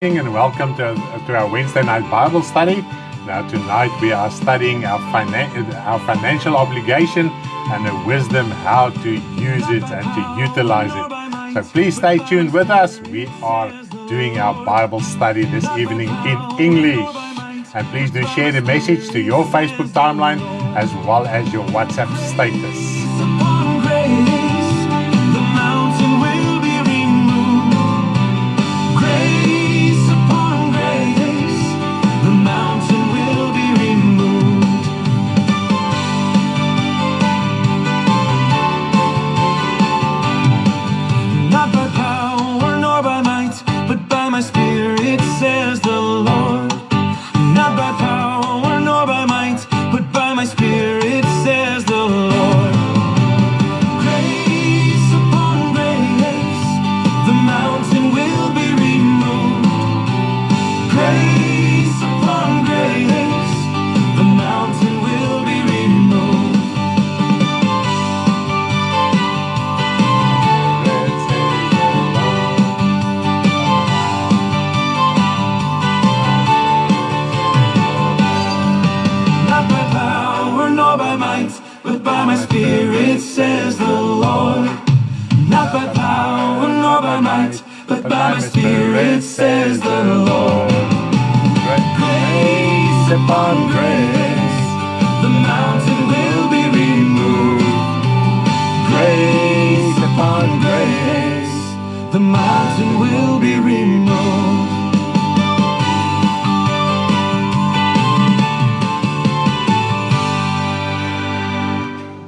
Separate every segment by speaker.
Speaker 1: And welcome to our Wednesday night Bible study. Now tonight we are studying our financial obligation and the wisdom how to use it and to utilize it. So please stay tuned with us. We are doing our Bible study this evening in English. And please do share the message to your Facebook timeline as well as your WhatsApp status.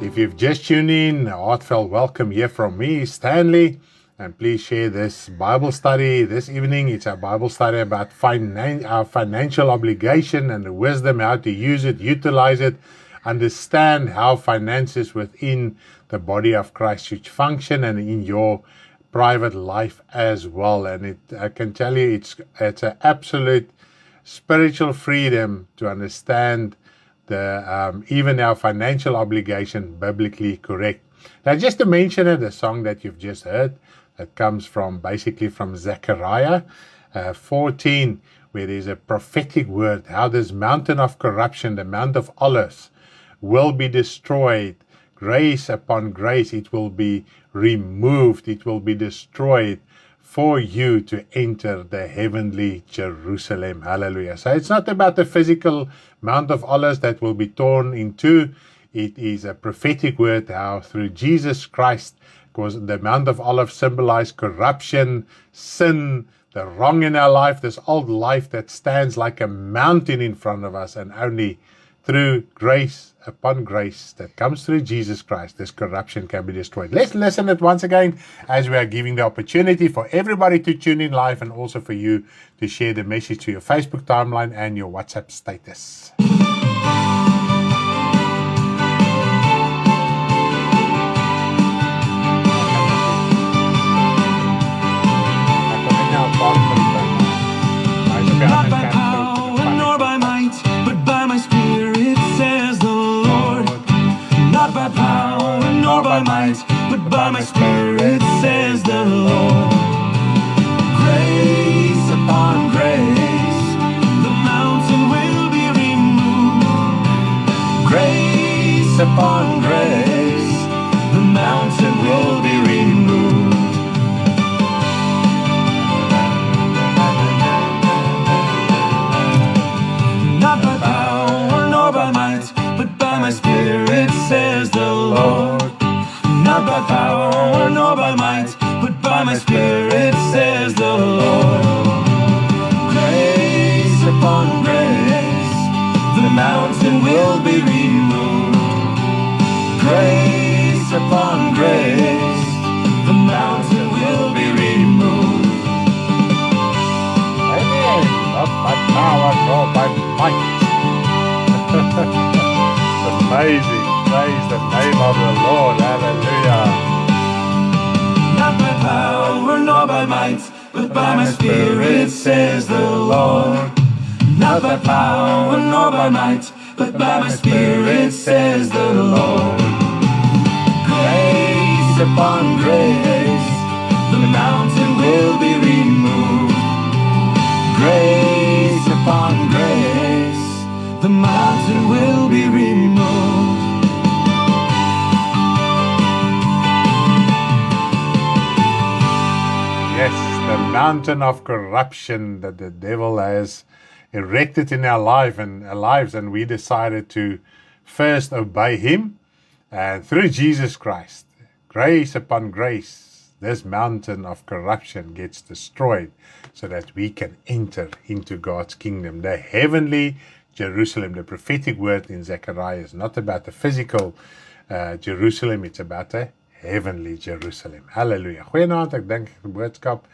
Speaker 1: If you've just tuned in, a heartfelt welcome here from me, Stanley. And please share this Bible study this evening. It's a Bible study about our financial obligation and the wisdom, how to use it, utilize it, understand how finances within the body of Christ should function and in your private life as well. And I can tell you, it's an absolute spiritual freedom to understand even our financial obligation biblically correct. Now, just to mention it, the song that you've just heard, that comes from Zechariah 14, where there's a prophetic word, how this mountain of corruption, the Mount of Olives, will be destroyed. Grace upon grace, it will be removed, it will be destroyed for you to enter the heavenly Jerusalem. Hallelujah. So it's not about the physical Mount of Olives that will be torn in two. It is a prophetic word how through Jesus Christ, because the Mount of Olives symbolized corruption, sin, the wrong in our life, this old life that stands like a mountain in front of us, and only through grace upon grace that comes through Jesus Christ, this corruption can be destroyed. Let's listen it once again as we are giving the opportunity for everybody to tune in live and also for you to share the message to your Facebook timeline and your WhatsApp status.
Speaker 2: Not by power nor by might, but by my Spirit, says the Lord. Not by power nor by might, but by my Spirit, says the Lord. Grace upon grace, the mountain will be removed. Grace upon grace, the mountain will be removed. My Spirit, says the Lord. Not by power nor by might, but by my Spirit, says the Lord. Grace upon grace, the mountain will be removed. Grace upon grace, the mountain will be removed.
Speaker 1: Amen. Not by power nor by might. Amazing. Praise the name of the Lord. Hallelujah.
Speaker 2: Not by power nor by might, but by my Spirit, says the Lord. Not by power nor by might, but by my Spirit, says the Lord. Grace upon grace, the mountain will be removed. grace upon grace, the mountain will be removed.
Speaker 1: Yes, the mountain of corruption that the devil has erected in our lives, and we decided to first obey him, and through Jesus Christ, grace upon grace, this mountain of corruption gets destroyed so that we can enter into God's kingdom, the heavenly Jerusalem. The prophetic word in Zechariah is not about the physical Jerusalem, it's about the heavenly Jerusalem. Hallelujah. Goeienaand, ek dink die boodskap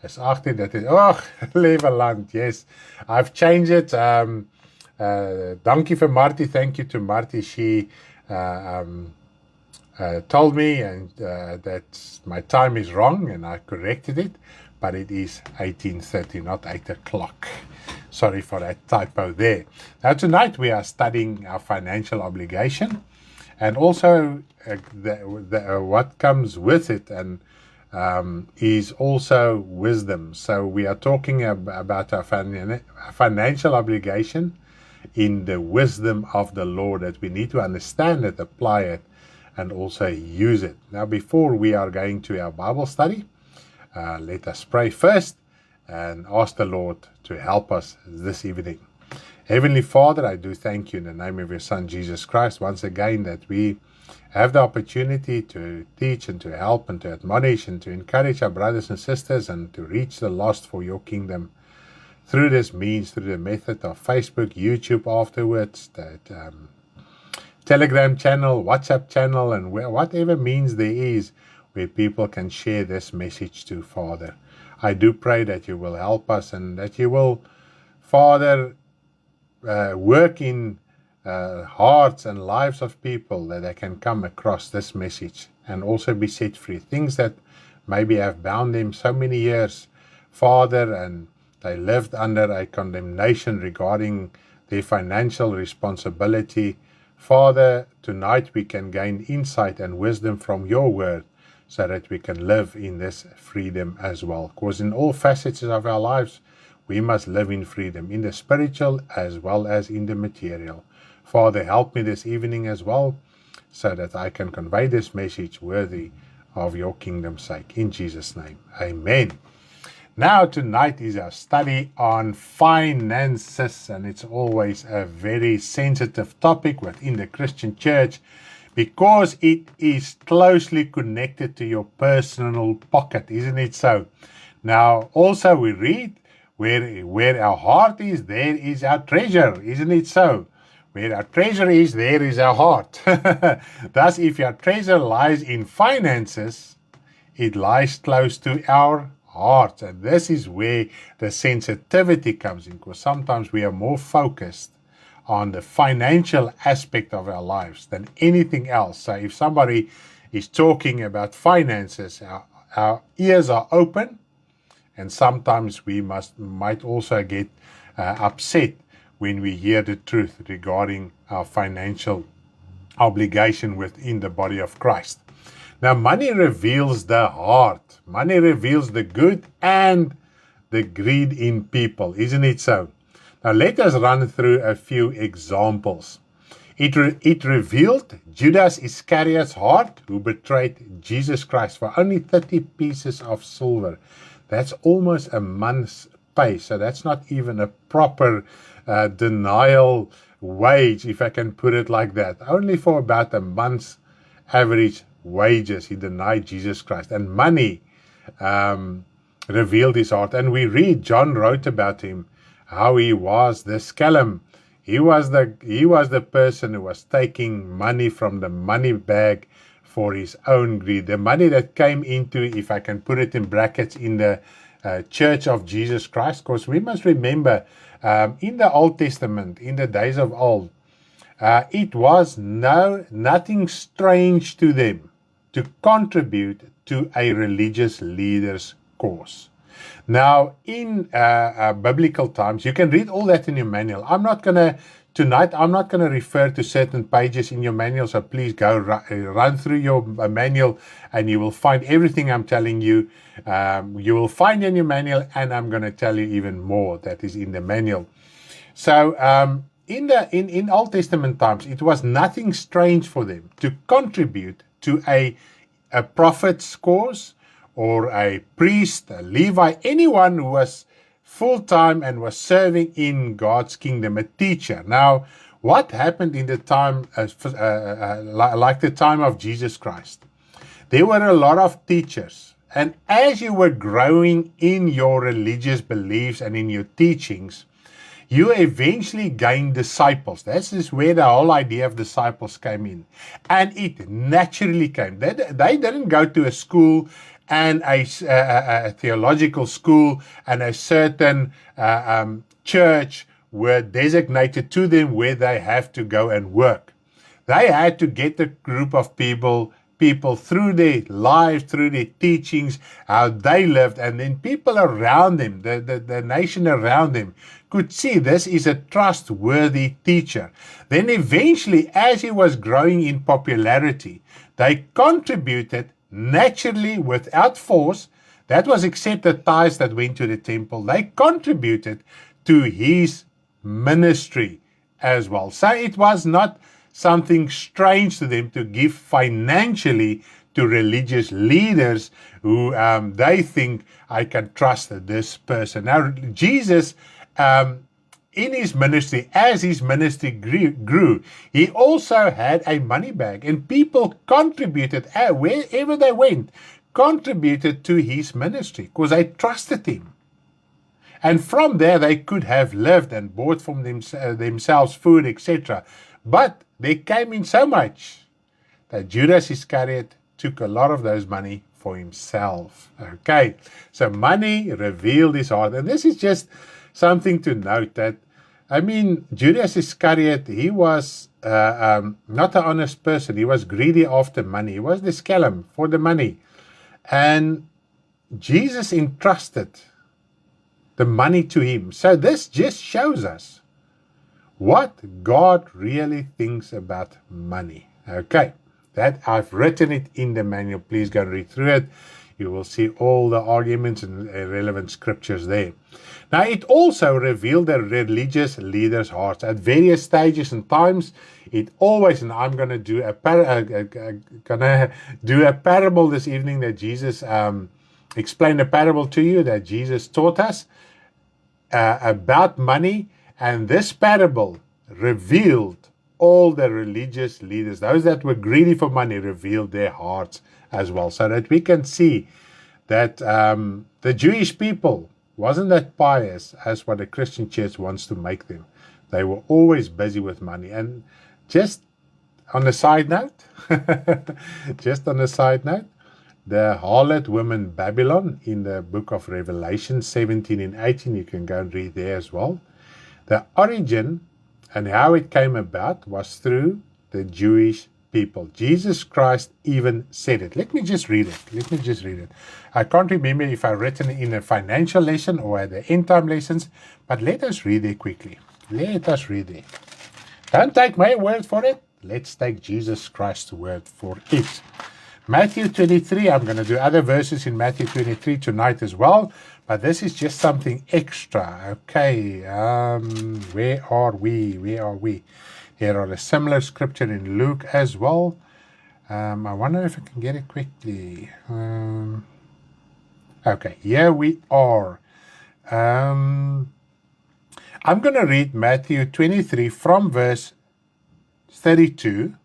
Speaker 1: is 18, dit is, lewe land, yes. I've changed it. Dankie vir Martie, thank you to Martie. She told me and that my time is wrong, and I corrected it, but it is 18:30, not 8 o'clock. Sorry for that typo there. Now tonight we are studying our financial obligation, and also what comes with it, and is also wisdom. So we are talking about our financial obligation in the wisdom of the Lord, that we need to understand it, apply it, and also use it. Now, before we are going to our Bible study, let us pray first and ask the Lord to help us this evening. Heavenly Father, I do thank you in the name of your Son, Jesus Christ, once again that we have the opportunity to teach and to help and to admonish and to encourage our brothers and sisters and to reach the lost for your kingdom through this means, through the method of Facebook, YouTube afterwards, that Telegram channel, WhatsApp channel, and whatever means there is where people can share this message to, Father. I do pray that you will help us and that you will, Father, work in hearts and lives of people, that they can come across this message and also be set free. Things that maybe have bound them so many years, Father, and they lived under a condemnation regarding their financial responsibility. Father, tonight we can gain insight and wisdom from your word so that we can live in this freedom as well. Because in all facets of our lives, we must live in freedom, in the spiritual as well as in the material. Father, help me this evening as well, so that I can convey this message worthy of your kingdom's sake. In Jesus' name, amen. Now, tonight is our study on finances, and it's always a very sensitive topic within the Christian church because it is closely connected to your personal pocket, isn't it so? Now, also we read, where our heart is, there is our treasure, isn't it so? Where our treasure is, there is our heart. Thus, if your treasure lies in finances, it lies close to our heart. And this is where the sensitivity comes in, because sometimes we are more focused on the financial aspect of our lives than anything else. So if somebody is talking about finances, our ears are open, and sometimes we might also get upset when we hear the truth regarding our financial obligation within the body of Christ. Now, money reveals the heart. Money reveals the good and the greed in people, isn't it so? Now, let us run through a few examples. It revealed Judas Iscariot's heart, who betrayed Jesus Christ for only 30 pieces of silver. That's almost a month's pay, so that's not even a proper denial wage, if I can put it like that. Only for about a month's average wages, he denied Jesus Christ. And money revealed his heart. And we read, John wrote about him, how he was the scallum. He was the person who was taking money from the money bag for his own greed. The money that came into, if I can put it in brackets, in the Church of Jesus Christ. Because we must remember, in the Old Testament, in the days of old, it was nothing strange to them to contribute to a religious leader's cause. Now, in biblical times, you can read all that in your manual. I'm not going to refer to certain pages in your manual, so please go run through your manual and you will find everything I'm telling you. You will find in your manual, and I'm going to tell you even more that is in the manual. So, in Old Testament times, it was nothing strange for them to contribute to a prophet's cause, or a priest, a Levi, anyone who was full-time and was serving in God's kingdom, a teacher. Now, what happened in the time, like the time of Jesus Christ? There were a lot of teachers, and as you were growing in your religious beliefs and in your teachings, you eventually gained disciples. This is where the whole idea of disciples came in. And it naturally came. They didn't go to a school and a theological school and a certain church were designated to them where they have to go and work. They had to get a group of people through their lives, through their teachings, how they lived, and then people around them, the nation around them, could see this is a trustworthy teacher. Then eventually, as he was growing in popularity, they contributed naturally without force. That was except the tithes that went to the temple. They contributed to his ministry as well. So it was not something strange to them to give financially to religious leaders who they think, I can trust this person. Now, Jesus, in his ministry, as his ministry grew, he also had a money bag, and people contributed, wherever they went, contributed to his ministry because they trusted him. And from there, they could have lived and bought from themselves food, etc. But they came in so much that Judas Iscariot took a lot of those money for himself. Okay, so money revealed his heart. And this is just something to note that, I mean, Judas Iscariot, he was not an honest person. He was greedy after money. He was the scallum for the money. And Jesus entrusted the money to him. So this just shows us what God really thinks about money. Okay, that I've written it in the manual. Please go and read through it. You will see all the arguments and relevant scriptures there. Now, it also revealed the religious leaders' hearts at various stages and times. It always, and I'm going to do a parable this evening that Jesus explained a parable to you that Jesus taught us about money. And this parable revealed all the religious leaders, those that were greedy for money, revealed their hearts as well, so that we can see that the Jewish people wasn't that pious as what the Christian church wants to make them. They were always busy with money. And just on a side note, the harlot woman Babylon in the book of Revelation 17 and 18, you can go and read there as well. The origin and how it came about was through the Jewish people. Jesus Christ even said it. Let me just read it. I can't remember if I've written it in a financial lesson or at the end time lessons, but let us read it quickly. Don't take my word for it. Let's take Jesus Christ's word for it. Matthew 23, I'm going to do other verses in Matthew 23 tonight as well, but this is just something extra. Okay, where are we? Here are a similar scripture in Luke as well. I wonder if I can get it quickly. Okay, here we are. I'm going to read Matthew 23 from verse 31,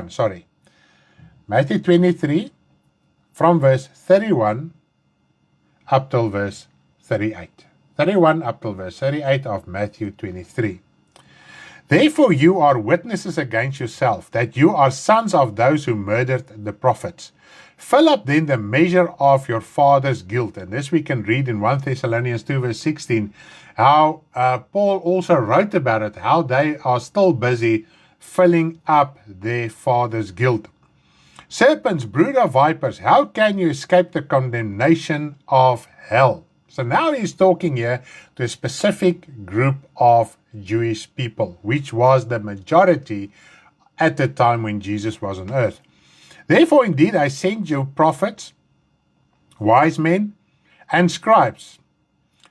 Speaker 1: sorry. Matthew 23 from verse 31 up till verse 38. 31 up till verse 38 of Matthew 23. Therefore you are witnesses against yourself, that you are sons of those who murdered the prophets. Fill up then the measure of your father's guilt. And this we can read in 1 Thessalonians 2 verse 16, how Paul also wrote about it, how they are still busy filling up their father's guilt. Serpents, brood of vipers, how can you escape the condemnation of hell? So now he's talking here to a specific group of Jewish people, which was the majority at the time when Jesus was on earth. Therefore, indeed, I send you prophets, wise men, and scribes.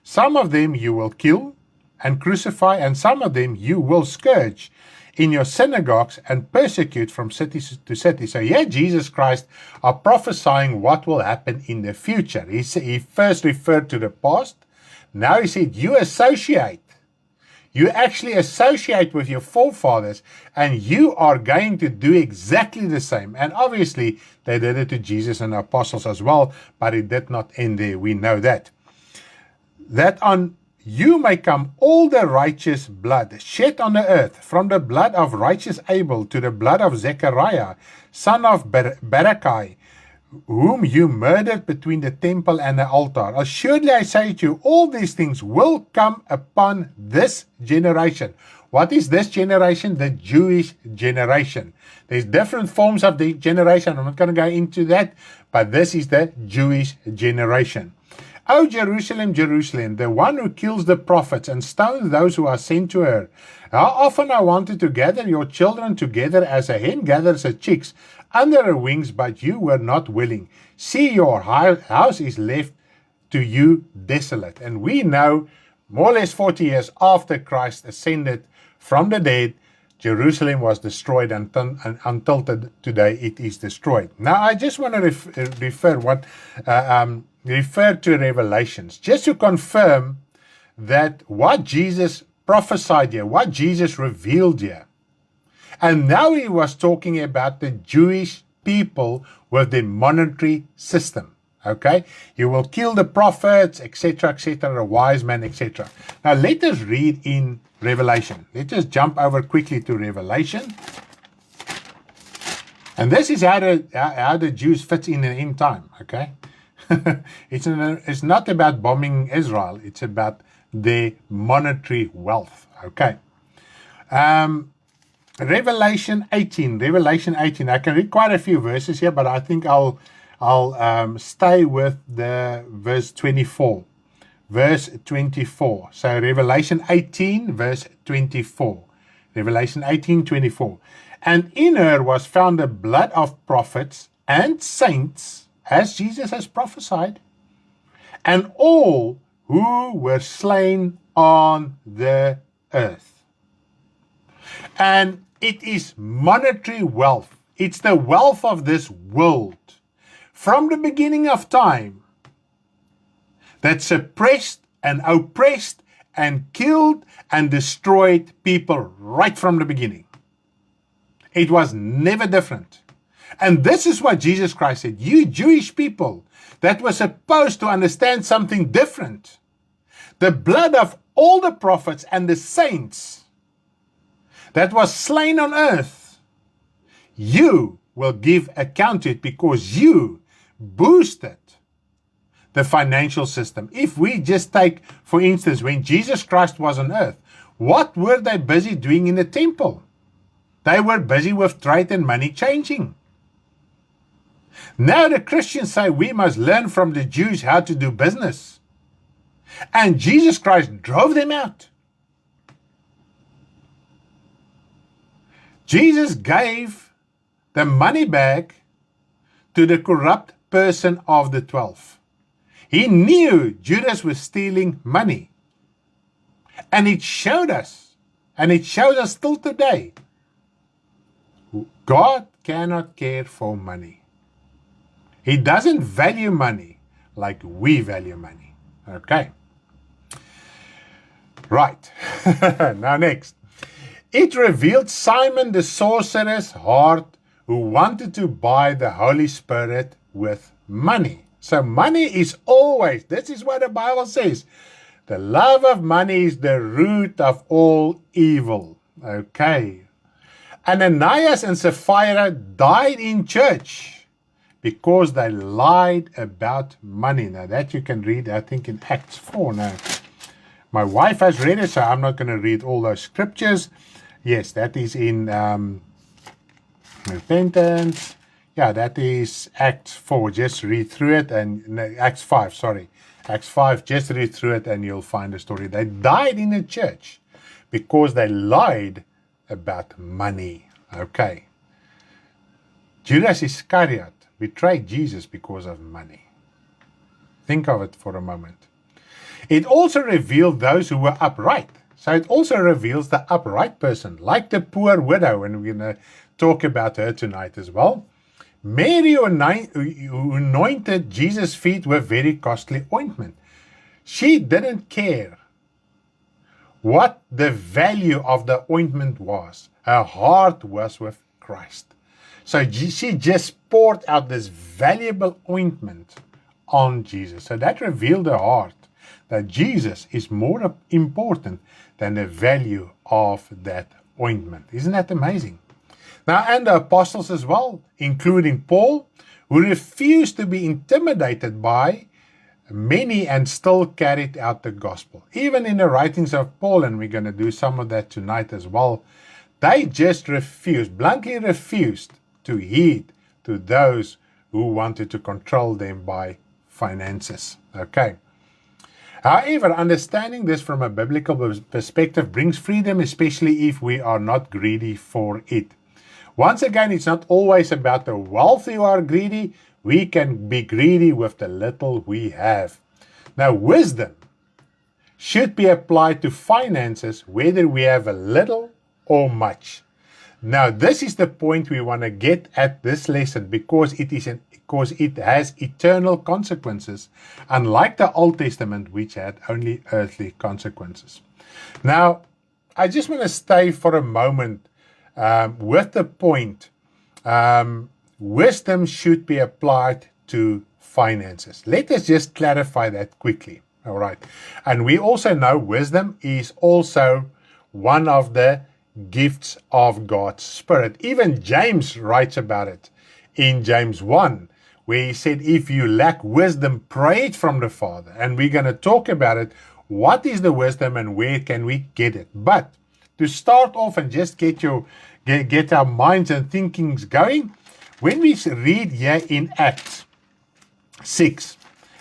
Speaker 1: Some of them you will kill and crucify, and some of them you will scourge in your synagogues and persecute from city to city. So here Jesus Christ are prophesying what will happen in the future. He first referred to the past. Now he said, you associate. You actually associate with your forefathers, and you are going to do exactly the same. And obviously, they did it to Jesus and the apostles as well, but it did not end there. We know that. That on you may come all the righteous blood shed on the earth, from the blood of righteous Abel to the blood of Zechariah, son of Berechiah, whom you murdered between the temple and the altar. Assuredly I say to you, all these things will come upon this generation. What is this generation? The Jewish generation. There's different forms of the generation. I'm not going to go into that, but this is the Jewish generation. O Jerusalem, Jerusalem, the one who kills the prophets and stones those who are sent to her. How often I wanted to gather your children together as a hen gathers her chicks under her wings, but you were not willing. See, your house is left to you desolate. And we know, more or less 40 years after Christ ascended from the dead, Jerusalem was destroyed, and until today it is destroyed. Now, I just want to refer to Revelations, just to confirm that what Jesus prophesied here, what Jesus revealed here. And now he was talking about the Jewish people with the monetary system. Okay, you will kill the prophets, etc., the wise men, etc. Now let us read in Revelation. Let's just jump over quickly to Revelation. And this is how the Jews fit in the end time. Okay, it's not about bombing Israel. It's about their monetary wealth. Okay. Revelation 18. I can read quite a few verses here, but I think I'll stay with the verse 24. Verse 24. So Revelation 18, verse 24. Revelation 18, 24. And in her was found the blood of prophets and saints, as Jesus has prophesied, and all who were slain on the earth. And it is monetary wealth. It's the wealth of this world from the beginning of time that suppressed and oppressed and killed and destroyed people right from the beginning. It was never different. And this is what Jesus Christ said. You Jewish people that were supposed to understand something different. The blood of all the prophets and the saints that was slain on earth, you will give account to it because you boosted the financial system. If we just take, for instance, when Jesus Christ was on earth, what were they busy doing in the temple? They were busy with trade and money changing. Now the Christians say we must learn from the Jews how to do business. And Jesus Christ drove them out. Jesus gave the money back to the corrupt person of the 12. He knew Judas was stealing money. And it showed us, and it shows us still today, God cannot care for money. He doesn't value money like we value money. Okay. Right. Now next. It revealed Simon the sorcerer's heart, who wanted to buy the Holy Spirit with money. So money is always, this is what the Bible says, the love of money is the root of all evil. Okay. Ananias and Sapphira died in church because they lied about money. Now that you can read, I think, in Acts 4 now. My wife has read it, so I'm not going to read all those scriptures. Yes, that is in repentance, Yeah, that is Acts 4. Just read through it, and no, Acts 5, sorry. Acts 5, just read through it and you'll find the story. They died in the church because they lied about money. Okay. Judas Iscariot betrayed Jesus because of money. Think of it for a moment. It also revealed those who were upright. So it also reveals the upright person, like the poor widow, and we're going to talk about her tonight as well. Mary, who anointed Jesus' feet with very costly ointment. She didn't care what the value of the ointment was. Her heart was with Christ. So she just poured out this valuable ointment on Jesus. So that revealed her heart that Jesus is more important than the value of that ointment. Isn't that amazing? Now, and the apostles as well, including Paul, who refused to be intimidated by many and still carried out the gospel. Even in the writings of Paul, and we're going to do some of that tonight as well, they just refused, bluntly refused to heed to those who wanted to control them by finances. Okay. However, understanding this from a biblical perspective brings freedom, especially if we are not greedy for it. Once again, it's not always about the wealthy who are greedy. We can be greedy with the little we have. Now, wisdom should be applied to finances, whether we have a little or much. Now, this is the point we want to get at this lesson because it has eternal consequences, unlike the Old Testament, which had only earthly consequences. Now, I just want to stay for a moment with the point, wisdom should be applied to finances. Let us just clarify that quickly. All right. And we also know wisdom is also one of the gifts of God's Spirit. Even James writes about it in James 1, where he said, if you lack wisdom, pray it from the Father. And we're going to talk about it. What is the wisdom and where can we get it? But to start off and just get our minds and thinkings going, when we read here in Acts 6,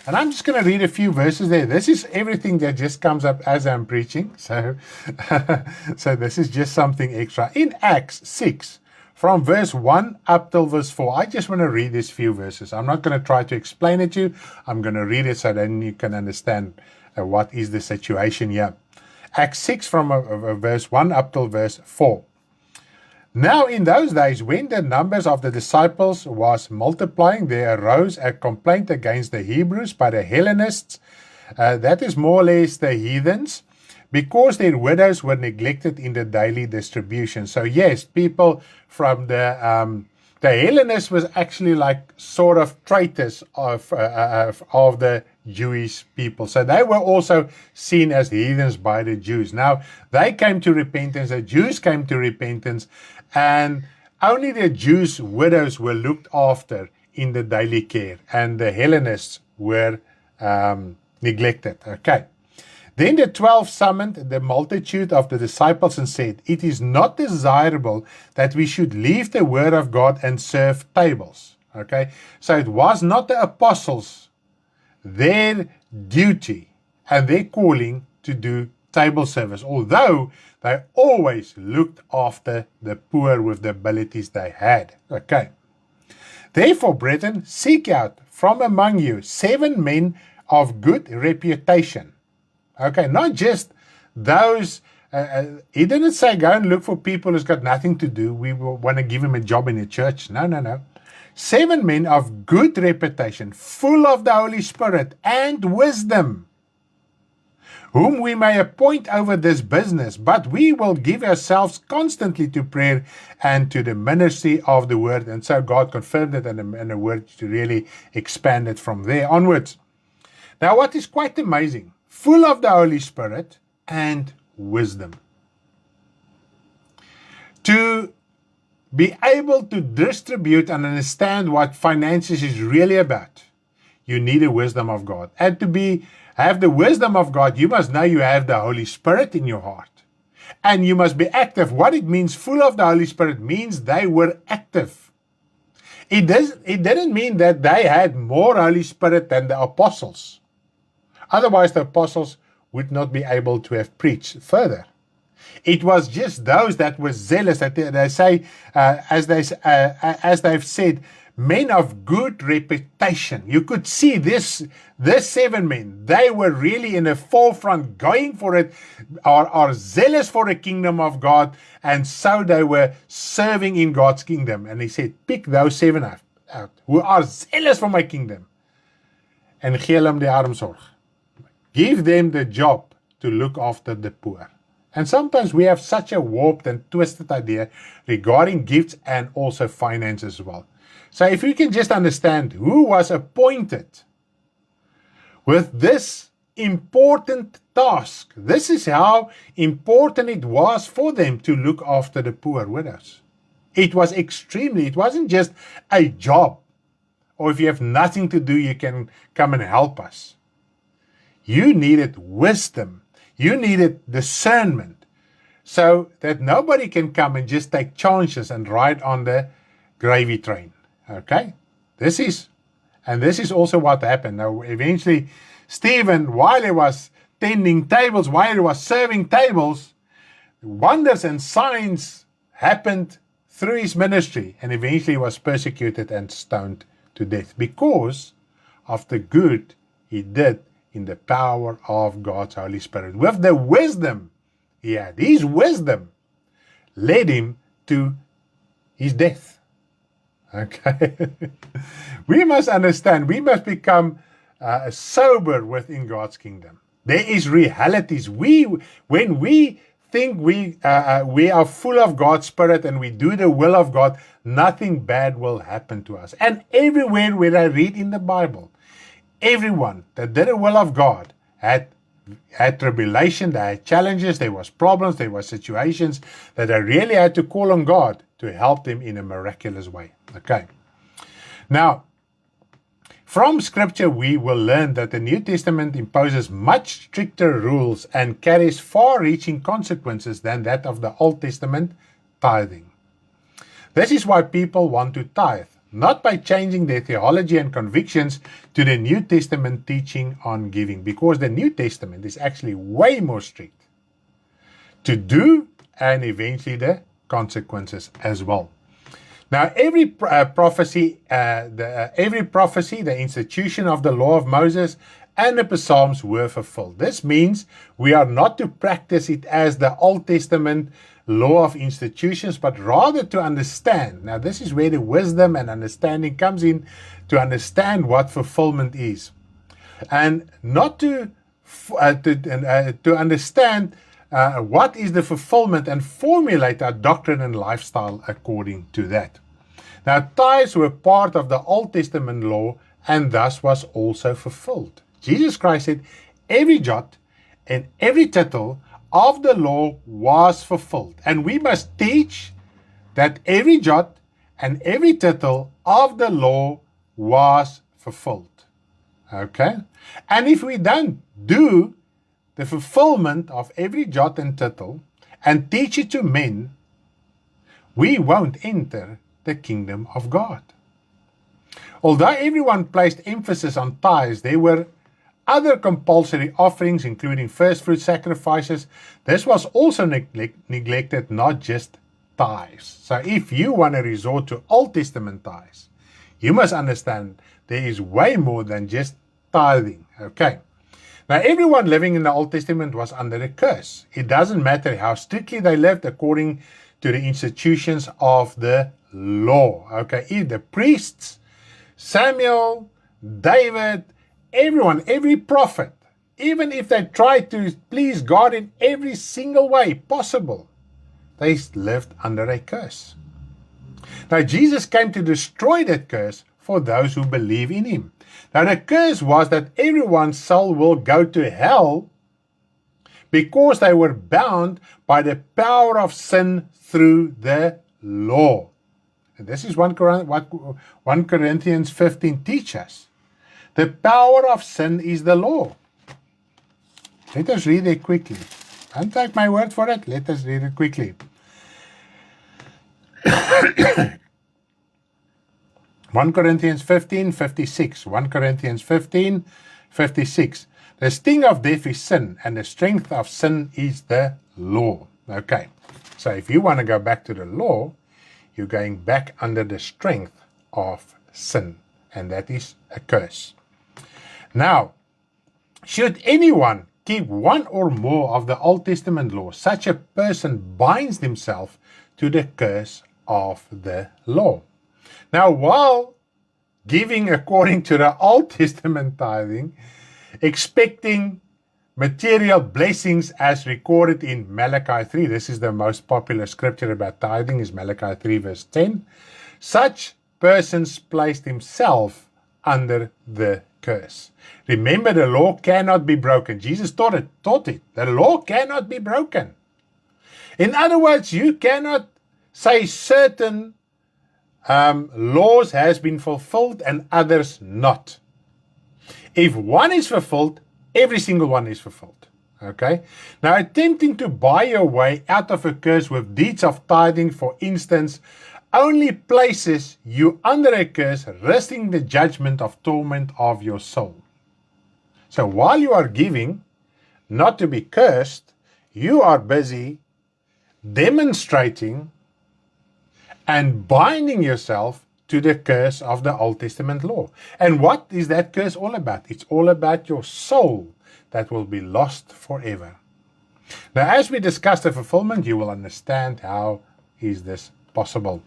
Speaker 1: and I'm just going to read a few verses there. This is everything that just comes up as I'm preaching. So, so this is just something extra. In Acts 6, from verse 1 up till verse 4, I just want to read these few verses. I'm not going to try to explain it to you. I'm going to read it so then you can understand what is the situation here. Acts 6 from verse 1 up till verse 4. Now in those days, when the numbers of the disciples was multiplying, there arose a complaint against the Hebrews by the Hellenists, that is more or less the heathens, because their widows were neglected in the daily distribution. So yes, people from the Hellenists was actually like sort of traitors of the Jewish people. So they were also seen as heathens by the Jews. Now, they came to repentance, the Jews came to repentance, and only the Jews' widows were looked after in the daily care, and the Hellenists were neglected. Okay. Then the 12 summoned the multitude of the disciples and said, it is not desirable that we should leave the word of God and serve tables. Okay. So it was not the apostles, their duty and their calling to do table service, although they always looked after the poor with the abilities they had. Okay. Therefore, brethren, seek out from among you 7 men of good reputation. Okay, not just those, he didn't say go and look for people who's got nothing to do. We want to give him a job in the church. No. 7 men of good reputation, full of the Holy Spirit and wisdom, whom we may appoint over this business, but we will give ourselves constantly to prayer and to the ministry of the word. And so God confirmed it, and the word to really expand it from there onwards. Now, what is quite amazing, full of the Holy Spirit and wisdom. To be able to distribute and understand what finances is really about, you need the wisdom of God. And to have the wisdom of God, you must know you have the Holy Spirit in your heart. And you must be active. What it means, full of the Holy Spirit, means they were active. It didn't mean that they had more Holy Spirit than the apostles. Otherwise, the apostles would not be able to have preached further. It was just those that were zealous, that they say, as they've said, men of good reputation. You could see this 7 men, they were really in the forefront, going for it, are zealous for the kingdom of God, and so they were serving in God's kingdom. And he said, pick those 7 out who are zealous for my kingdom, and gee hulle die armsorg. Give them the job to look after the poor. And sometimes we have such a warped and twisted idea regarding gifts and also finances as well. So if you can just understand who was appointed with this important task, this is how important it was for them to look after the poor widows. It wasn't just a job, or if you have nothing to do, you can come and help us. You needed wisdom. You needed discernment, so that nobody can come and just take chances and ride on the gravy train. Okay? This is also what happened. Now, eventually, Stephen, while he was tending tables, while he was serving tables, wonders and signs happened through his ministry, and eventually he was persecuted and stoned to death because of the good he did in the power of God's Holy Spirit. With the wisdom he had, his wisdom led him to his death. Okay? We must understand, we must become sober within God's kingdom. There is realities. When we think we are full of God's Spirit and we do the will of God, nothing bad will happen to us. And everywhere where I read in the Bible, everyone that did the will of God had tribulation, they had challenges, there was problems, there were situations that they really had to call on God to help them in a miraculous way. Okay. Now, from Scripture we will learn that the New Testament imposes much stricter rules and carries far-reaching consequences than that of the Old Testament tithing. This is why people want to tithe, not by changing their theology and convictions to the New Testament teaching on giving, because the New Testament is actually way more strict to do, and eventually the consequences as well. Now, every prophecy, the institution of the law of Moses and the Psalms were fulfilled. This means we are not to practice it as the Old Testament law of institutions, but rather to understand. Now, this is where the wisdom and understanding comes in, to understand what fulfillment is, and not to understand what is the fulfillment and formulate our doctrine and lifestyle according to that. Now, tithes were part of the Old Testament law and thus was also fulfilled. Jesus Christ said, every jot and every tittle of the law was fulfilled. And we must teach that every jot and every tittle of the law was fulfilled. Okay? And if we don't do the fulfillment of every jot and tittle and teach it to men, we won't enter the kingdom of God. Although everyone placed emphasis on tithes, there were other compulsory offerings, including first fruit sacrifices. This was also neglected, not just tithes. So if you want to resort to Old Testament tithes, you must understand there is way more than just tithing. Okay. Now, everyone living in the Old Testament was under a curse. It doesn't matter how strictly they lived according to the institutions of the law. Okay, the priests, Samuel, David, everyone, every prophet, even if they tried to please God in every single way possible, they lived under a curse. Now, Jesus came to destroy that curse for those who believe in him. Now, the curse was that everyone's soul will go to hell because they were bound by the power of sin through the law. And this is what 1 Corinthians 15 teaches us. The power of sin is the law. Let us read it quickly. Don't take my word for it. Let us read it quickly. 1 Corinthians 15:56. 1 Corinthians 15:56. The sting of death is sin, and the strength of sin is the law. Okay, so if you want to go back to the law, you're going back under the strength of sin, and that is a curse. Now, should anyone keep one or more of the Old Testament law, such a person binds himself to the curse of the law. Now, while giving according to the Old Testament tithing, expecting material blessings as recorded in Malachi 3, this is the most popular scripture about tithing, is Malachi 3 verse 10, such persons placed himself under the curse. Remember, the law cannot be broken. Jesus taught it. The law cannot be broken. In other words, you cannot say certain laws has been fulfilled and others not. If one is fulfilled, every single one is fulfilled. Okay? Now, attempting to buy your way out of a curse with deeds of tithing, for instance, only places you under a curse, risking the judgment of torment of your soul. So while you are giving, not to be cursed, you are busy demonstrating and binding yourself to the curse of the Old Testament law. And what is that curse all about? It's all about your soul that will be lost forever. Now, as we discuss the fulfillment, you will understand how is this possible.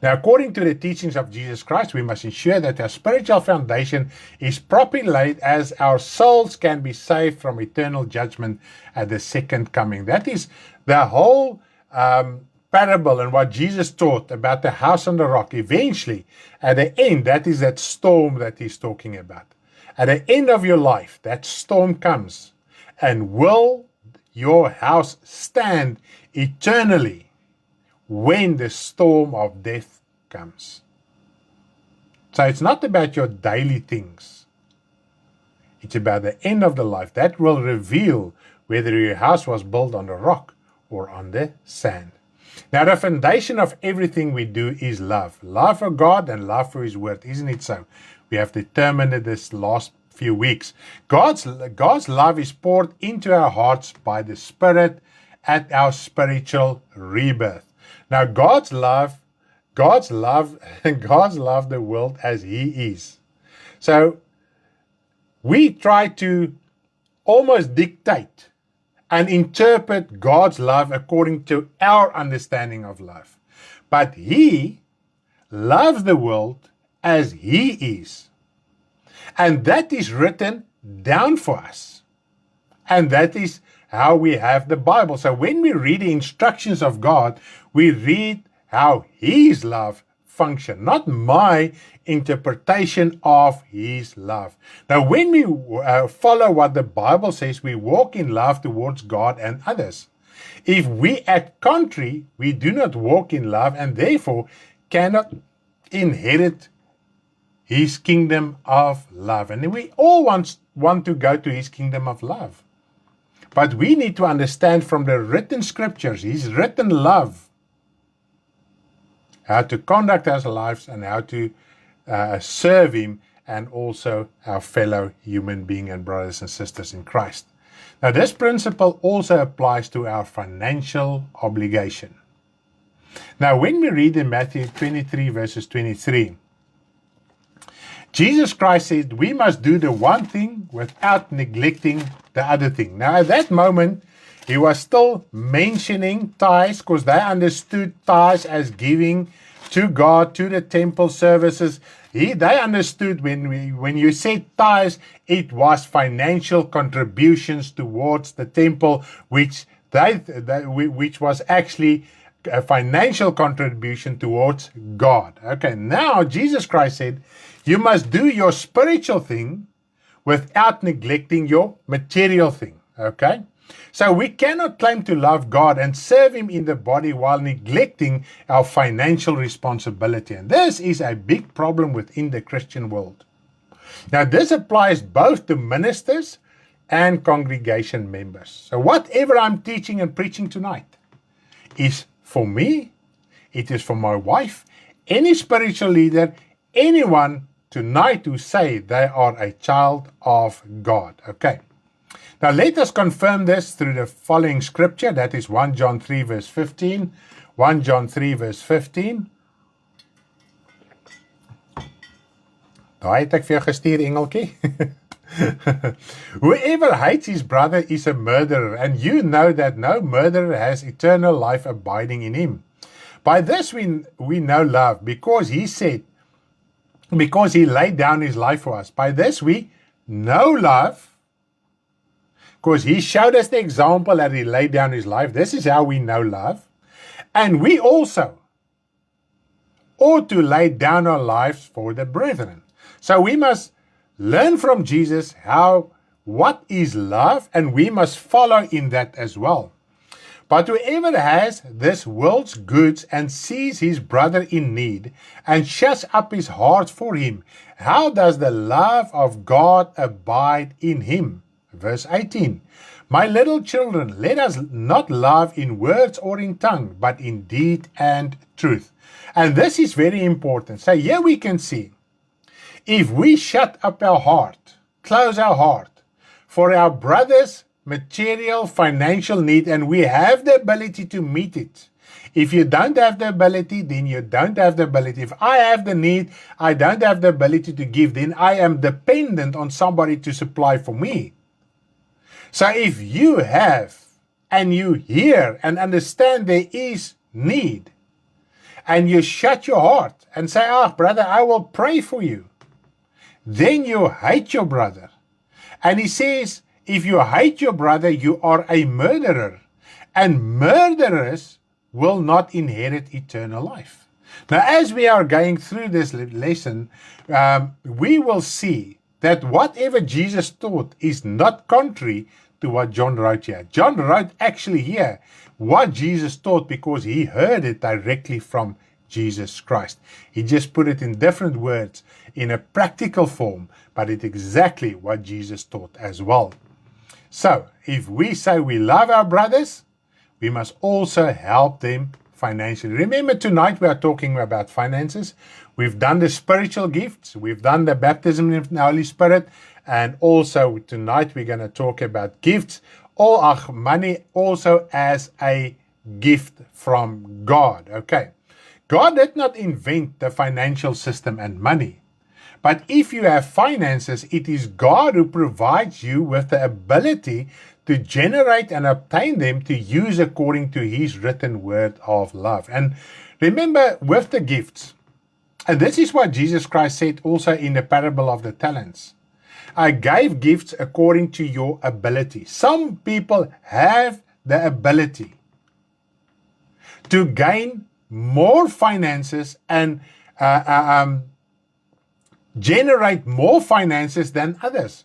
Speaker 1: Now, according to the teachings of Jesus Christ, we must ensure that our spiritual foundation is properly laid, as our souls can be saved from eternal judgment at the second coming. That is the whole parable and what Jesus taught about the house on the rock. Eventually, at the end, that is that storm that he's talking about. At the end of your life, that storm comes. And will your house stand eternally when the storm of death comes? So it's not about your daily things. It's about the end of the life. That will reveal whether your house was built on the rock or on the sand. Now, the foundation of everything we do is love. Love for God and love for His Word, isn't it so? We have determined it this last few weeks. God's love is poured into our hearts by the Spirit at our spiritual rebirth. Now, God's love the world as He is. So we try to almost dictate and interpret God's love according to our understanding of love. But He loves the world as He is. And that is written down for us. And that is how we have the Bible. So when we read the instructions of God, we read how His love functions, not my interpretation of His love. Now, when we follow what the Bible says, we walk in love towards God and others. If we act contrary, we do not walk in love and therefore cannot inherit His kingdom of love. And we all want to go to His kingdom of love. But we need to understand from the written scriptures, His written love, how to conduct our lives and how to serve Him and also our fellow human being and brothers and sisters in Christ. Now, this principle also applies to our financial obligation. Now, when we read in Matthew 23 verses 23, Jesus Christ said we must do the one thing without neglecting the other thing. Now, at that moment, He was still mentioning tithes because they understood tithes as giving to God, to the temple services. They understood when you said tithes, it was financial contributions towards the temple, which was actually a financial contribution towards God. Okay, now Jesus Christ said, you must do your spiritual thing without neglecting your material thing. Okay? So we cannot claim to love God and serve Him in the body while neglecting our financial responsibility. And this is a big problem within the Christian world. Now, this applies both to ministers and congregation members. So whatever I'm teaching and preaching tonight is for me, it is for my wife, any spiritual leader, anyone tonight who say they are a child of God. Okay. Now let us confirm this through the following scripture. That is 1 John 3 verse 15. 1 John 3 verse 15. Daai het ek vir jou gestuur, engeltjie. Whoever hates his brother is a murderer, and you know that no murderer has eternal life abiding in him. By this we know love, because he laid down his life for us. By this we know love, because he showed us the example that he laid down his life. This is how we know love. And we also ought to lay down our lives for the brethren. So we must learn from Jesus what is love, and we must follow in that as well. But whoever has this world's goods and sees his brother in need and shuts up his heart for him, how does the love of God abide in him? Verse 18. My little children, let us not love in words or in tongue, but in deed and truth. And this is very important. So here we can see, if we shut up our heart, close our heart for our brother's material, financial need, and we have the ability to meet it. If you don't have the ability, then you don't have the ability. If I have the need, I don't have the ability to give, then I am dependent on somebody to supply for me. So if you have, and you hear and understand there is need, and you shut your heart and say, brother, I will pray for you, then you hate your brother. And he says, if you hate your brother, you are a murderer. And murderers will not inherit eternal life. Now, as we are going through this lesson, we will see that whatever Jesus taught is not contrary to what John wrote here. John wrote actually here what Jesus taught because he heard it directly from Jesus Christ. He just put it in different words in a practical form, but it's exactly what Jesus taught as well. So, if we say we love our brothers, we must also help them financially. Remember, tonight we are talking about finances. We've done the spiritual gifts. We've done the baptism in the Holy Spirit. And also tonight we're going to talk about gifts. Money also as a gift from God. Okay. God did not invent the financial system and money. But if you have finances, it is God who provides you with the ability to generate and obtain them to use according to his written word of love. And remember, with the gifts, and this is what Jesus Christ said also in the parable of the talents. I gave gifts according to your ability. Some people have the ability to gain more finances and generate more finances than others.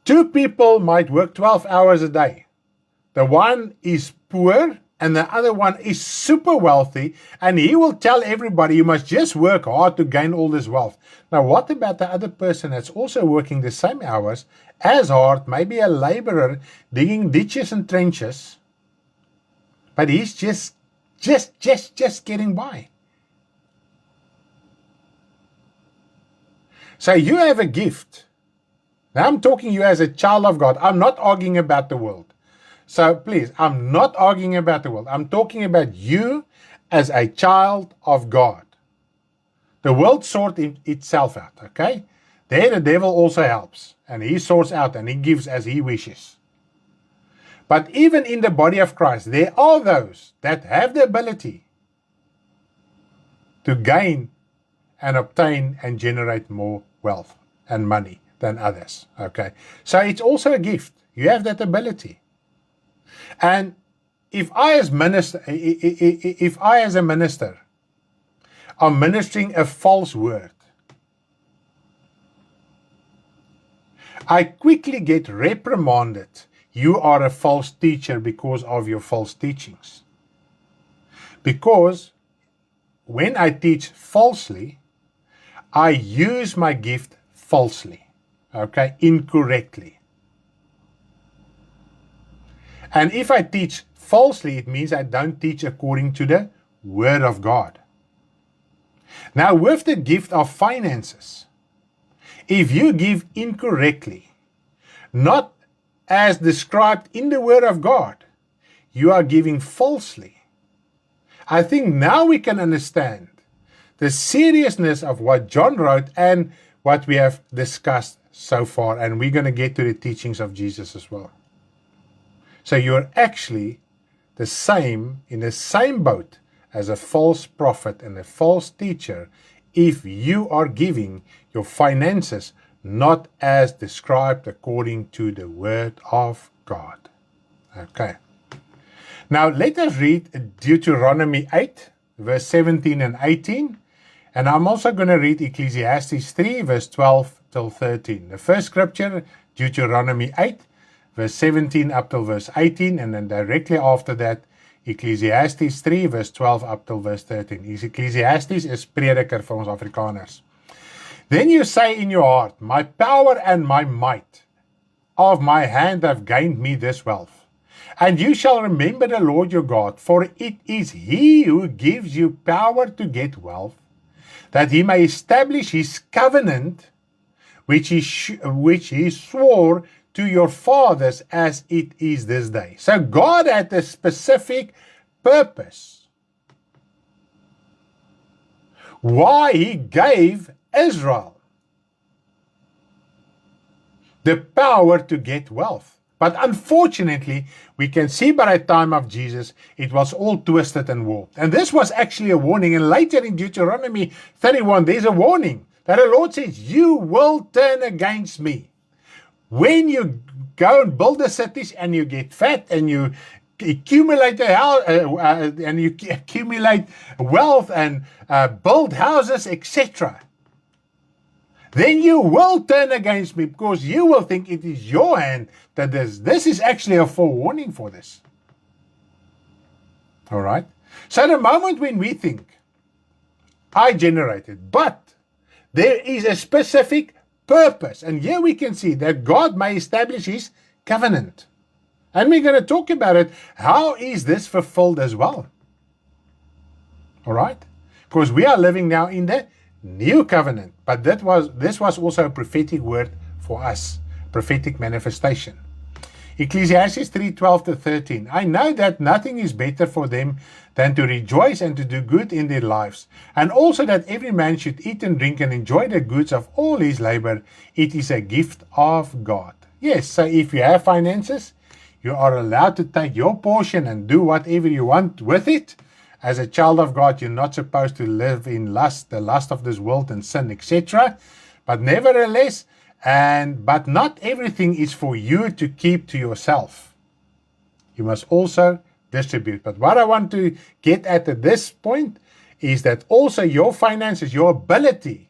Speaker 1: Two people might work 12 hours a day. The one is poor and the other one is super wealthy, and he will tell everybody you must just work hard to gain all this wealth. Now, what about the other person that's also working the same hours as hard, maybe a laborer digging ditches and trenches, but he's just getting by? So you have a gift. Now I'm talking to you as a child of God. I'm not arguing about the world. So please, I'm not arguing about the world. I'm talking about you as a child of God. The world sorts itself out, okay? There the devil also helps. And he sorts out and he gives as he wishes. But even in the body of Christ, there are those that have the ability to gain and obtain and generate more wealth and money than others, okay? So it's also a gift. You have that ability. And if I as a minister am ministering a false word, I quickly get reprimanded. You are a false teacher because of your false teachings. Because when I teach falsely, I use my gift falsely, okay, incorrectly. And if I teach falsely, it means I don't teach according to the Word of God. Now, with the gift of finances, if you give incorrectly, not as described in the Word of God, you are giving falsely. I think now we can understand the seriousness of what John wrote and what we have discussed so far, and we're going to get to the teachings of Jesus as well. So you're actually the same, in the same boat as a false prophet and a false teacher if you are giving your finances not as described according to the Word of God. Okay. Now let us read Deuteronomy 8, verse 17 and 18. And I'm also going to read Ecclesiastes 3, verse 12 till 13. The first scripture, Deuteronomy 8, verse 17 up till verse 18. And then directly after that, Ecclesiastes 3, verse 12 up till verse 13. Ecclesiastes is prediker vir ons Afrikaners. Then you say in your heart, my power and my might of my hand have gained me this wealth. And you shall remember the Lord your God, for it is he who gives you power to get wealth, that he may establish his covenant, which he swore to your fathers as it is this day. So God had a specific purpose why he gave Israel the power to get wealth. But unfortunately, we can see by the time of Jesus, it was all twisted and warped. And this was actually a warning. And later in Deuteronomy 31, there's a warning that the Lord says, you will turn against me. When you go and build the cities and you get fat and you accumulate and you accumulate wealth and build houses, etc., then you will turn against me because you will think it is your hand that this is actually a forewarning for this. All right? So the moment when we think, I generated, but there is a specific purpose. And here we can see that God may establish his covenant. And we're going to talk about it. How is this fulfilled as well? All right? Because we are living now in the new covenant, but this was also a prophetic word for us, prophetic manifestation. Ecclesiastes 3:12 to 13. I know that nothing is better for them than to rejoice and to do good in their lives, and also that every man should eat and drink and enjoy the goods of all his labor. It is a gift of God. Yes, so if you have finances, you are allowed to take your portion and do whatever you want with it. As a child of God, you're not supposed to live in lust, the lust of this world and sin, etc. But nevertheless, but not everything is for you to keep to yourself. You must also distribute. But what I want to get at this point is that also your finances, your ability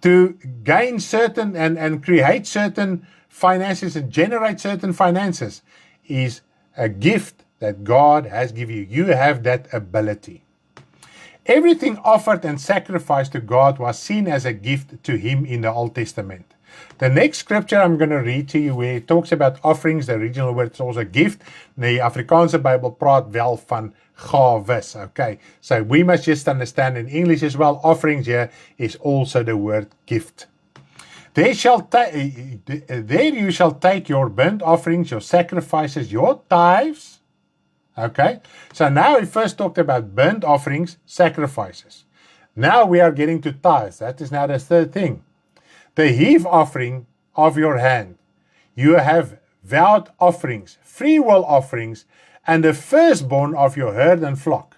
Speaker 1: to gain certain and create certain finances and generate certain finances is a gift that God has given you. You have that ability. Everything offered and sacrificed to God was seen as a gift to him in the Old Testament. The next scripture I'm going to read to you where it talks about offerings, the original word is also gift. The Afrikaanse Bible praat wel van gawes. Okay, so we must just understand in English as well, offerings here is also the word gift. There you shall take your burnt offerings, your sacrifices, your tithes. Okay, so now we first talked about burnt offerings, sacrifices. Now we are getting to tithes. That is now the third thing. The heave offering of your hand. You have vowed offerings, free will offerings, and the firstborn of your herd and flock.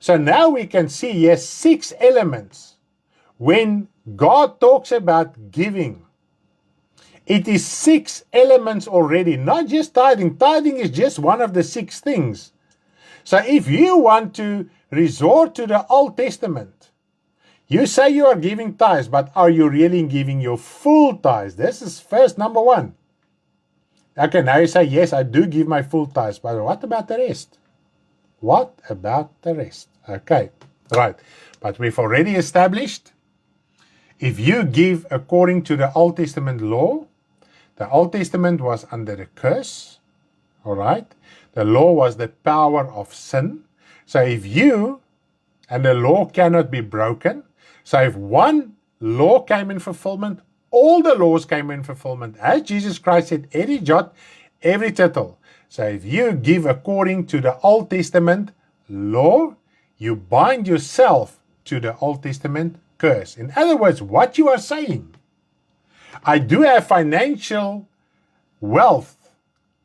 Speaker 1: So now we can see here 6 elements. When God talks about giving, it is 6 elements already, not just tithing. Tithing is just one of the 6 things. So if you want to resort to the Old Testament, you say you are giving tithes, but are you really giving your full tithes? This is first number 1. Okay, now you say, yes, I do give my full tithes, but what about the rest? What about the rest? Okay, right. But we've already established, if you give according to the Old Testament law, the Old Testament was under the curse, all right? The law was the power of sin. So if you, and the law cannot be broken. So if one law came in fulfillment, all the laws came in fulfillment. As Jesus Christ said, every jot, every tittle. So if you give according to the Old Testament law, you bind yourself to the Old Testament curse. In other words, what you are saying, I do have financial wealth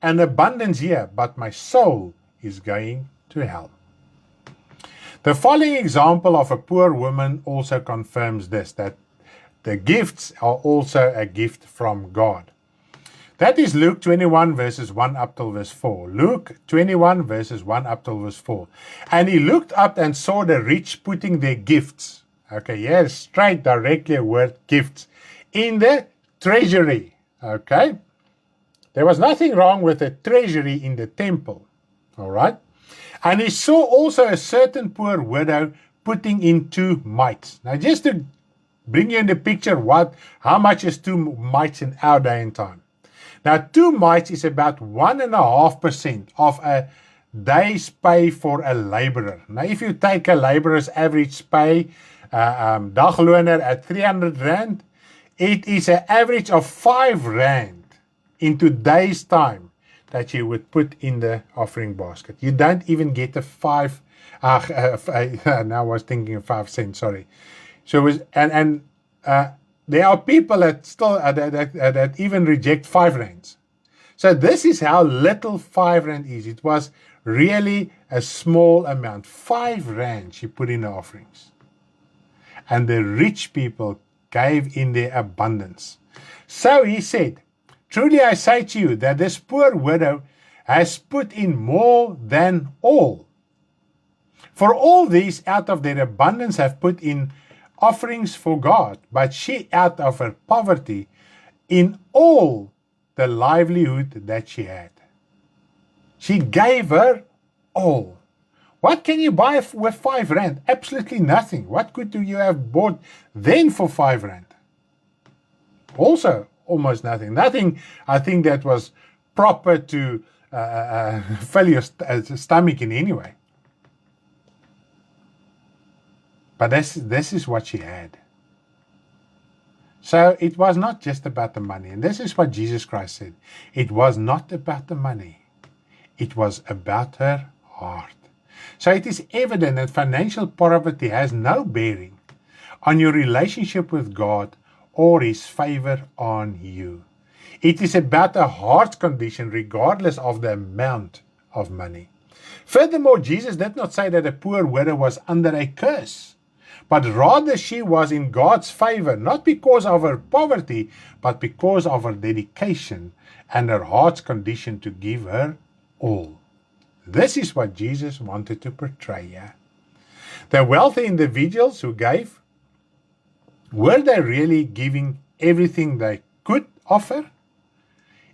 Speaker 1: and abundance here, but my soul is going to hell. The following example of a poor woman also confirms this, that the gifts are also a gift from God. That is Luke 21 verses 1 up till verse 4. Luke 21 verses 1 up till verse 4. And he looked up and saw the rich putting their gifts, okay, yes, straight directly a word gifts, in the treasury, okay. There was nothing wrong with the treasury in the temple, all right. And he saw also a certain poor widow putting in 2 mites. Now, just to bring you in the picture, how much is 2 mites in our day and time? Now, 2 mites is about 1.5% of a day's pay for a laborer. Now, if you take a laborer's average pay, dagloner at 300 rand, it is an average of 5 rand in today's time that you would put in the offering basket. You don't even get a 5, now I was thinking of 5 cents, sorry. So it was, there are people that still that even reject 5 rands. So this is how little 5 rand is. It was really a small amount. 5 rand she put in the offerings. And the rich people gave in their abundance. So he said, truly I say to you that this poor widow has put in more than all. For all these out of their abundance have put in offerings for God, but she out of her poverty in all the livelihood that she had. She gave her all. What can you buy with 5 rand? Absolutely nothing. What could you have bought then for 5 rand? Also, almost nothing. Nothing, I think, that was proper to fill your stomach in any way. But this is what she had. So it was not just about the money. And this is what Jesus Christ said. It was not about the money. It was about her heart. So it is evident that financial poverty has no bearing on your relationship with God or His favor on you. It is about a heart condition regardless of the amount of money. Furthermore, Jesus did not say that a poor widow was under a curse, but rather she was in God's favor, not because of her poverty, but because of her dedication and her heart's condition to give her all. This is what Jesus wanted to portray here. The wealthy individuals who gave, were they really giving everything they could offer?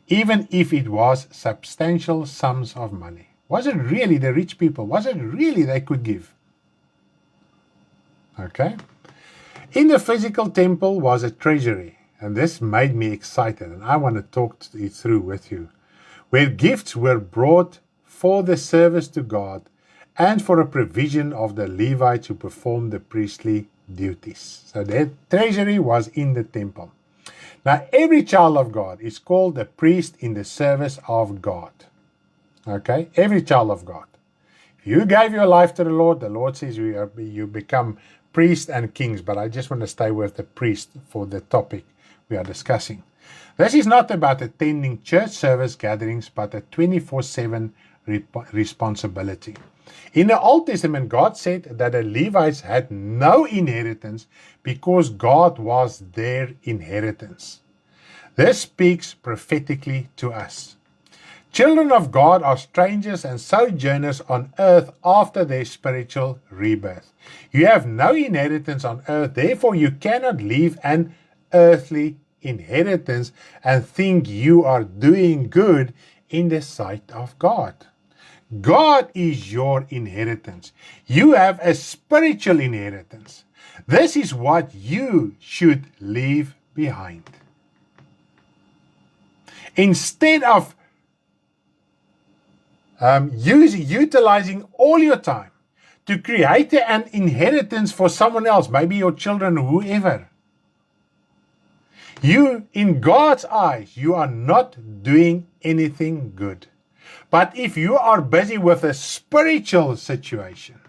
Speaker 1: Even if it was substantial sums of money. Was it really the rich people? Was it really they could give? Okay. In the physical temple was a treasury, and this made me excited, and I want to talk it through with you, where gifts were brought for the service to God and for a provision of the Levites who performed the priestly duties. So that treasury was in the temple. Now, every child of God is called a priest in the service of God. Okay? Every child of God. If you gave your life to the Lord says you become priests and kings. But I just want to stay with the priest for the topic we are discussing. This is not about attending church service gatherings, but a 24/7 responsibility. In the Old Testament, God said that the Levites had no inheritance because God was their inheritance. This speaks prophetically to us. Children of God are strangers and sojourners on earth after their spiritual rebirth. You have no inheritance on earth, therefore you cannot leave an earthly inheritance and think you are doing good in the sight of God. God is your inheritance. You have a spiritual inheritance. This is what you should leave behind. Instead of utilizing all your time to create an inheritance for someone else, maybe your children, whoever. You, in God's eyes, you are not doing anything good. But if you are busy with a spiritual situation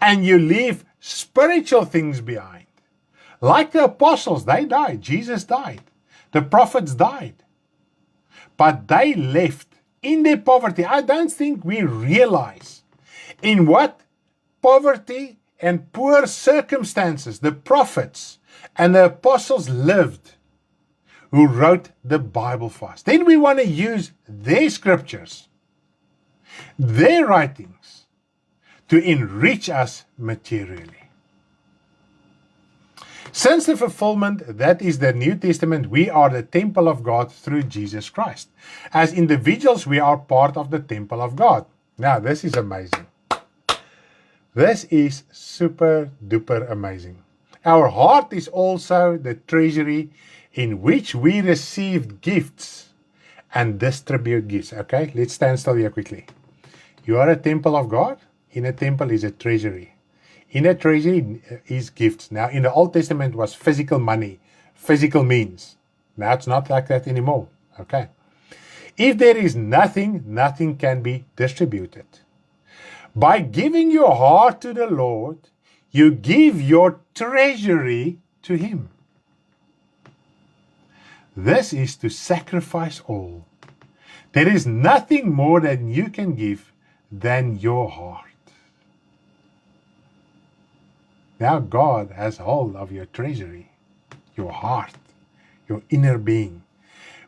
Speaker 1: and you leave spiritual things behind, like the apostles, they died. Jesus died. The prophets died. But they left in their poverty. I don't think we realize in what poverty and poor circumstances the prophets and the apostles lived who wrote the Bible for us. Then we want to use their scriptures, their writings, to enrich us materially. Since the fulfillment, that is the New Testament, we are the temple of God through Jesus Christ. As individuals, we are part of the temple of God. Now, this is amazing. This is super duper amazing. Our heart is also the treasury in which we receive gifts and distribute gifts. Okay, let's stand still here quickly. You are a temple of God. In a temple is a treasury. In a treasury is gifts. Now, in the Old Testament was physical money, physical means. Now, it's not like that anymore. Okay. If there is nothing, nothing can be distributed. By giving your heart to the Lord, you give your treasury to Him. This is to sacrifice all. There is nothing more that you can give than your heart. Now God has hold of your treasury, your heart, your inner being.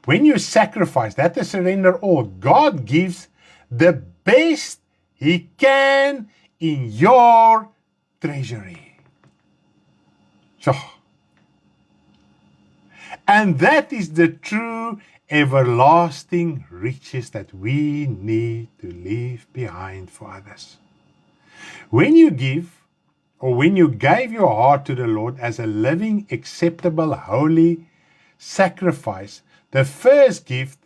Speaker 1: When you sacrifice, that is surrender all. God gives the best He can in your treasury. So, and that is the true everlasting riches that we need to leave behind for others. When you give, or when you gave your heart to the Lord as a living, acceptable, holy sacrifice, the first gift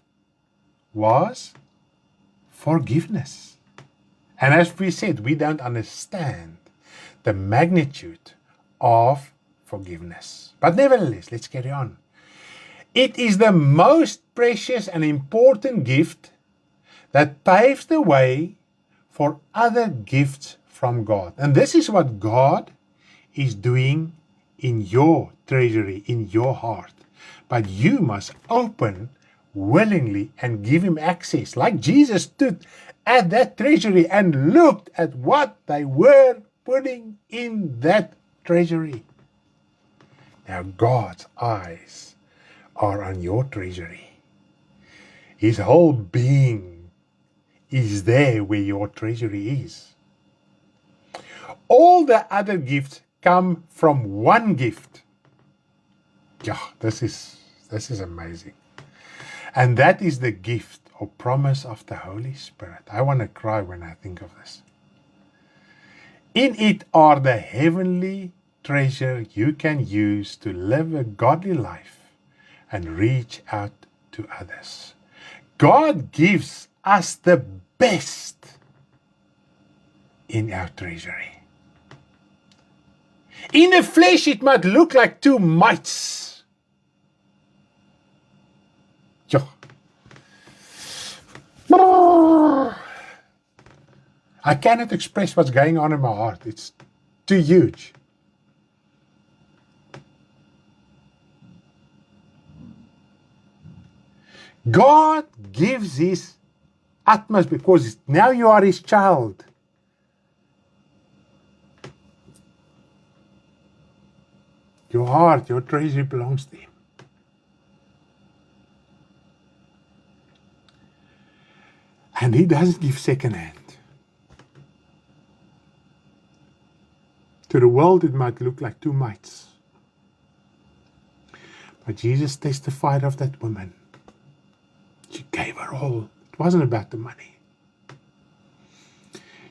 Speaker 1: was forgiveness. And as we said, we don't understand the magnitude of forgiveness. But nevertheless, let's carry on. It is the most precious and important gift that paves the way for other gifts from God. And this is what God is doing in your treasury, in your heart. But you must open willingly and give Him access. Like Jesus stood at that treasury and looked at what they were putting in that treasury. Now God's eyes are on your treasury. His whole being is there where your treasury is. All the other gifts come from one gift. Yeah, this is amazing. And that is the gift or promise of the Holy Spirit. I want to cry when I think of this. In it are the heavenly treasure you can use to live a godly life and reach out to others. God gives us the best in our treasury. In the flesh, it might look like two mites. I cannot express what's going on in my heart. It's too huge. God gives His utmost because now you are His child. Your heart, your treasure belongs to Him. And He doesn't give second hand. To the world, it might look like two mites. But Jesus testified of that woman. She gave her all. It wasn't about the money.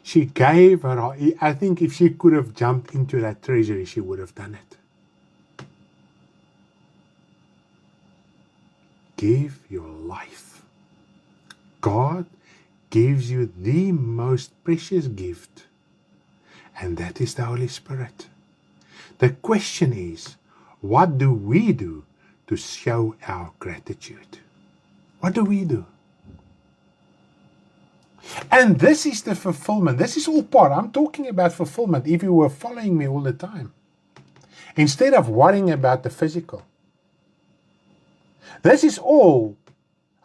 Speaker 1: She gave her all. I think if she could have jumped into that treasury, she would have done it. Give your life. God gives you the most precious gift. and that is the Holy Spirit. The question is, what do we do to show our gratitude? What do we do? And this is the fulfillment. This is all part. I'm talking about fulfillment if you were following me all the time. Instead of worrying about the physical. This is all.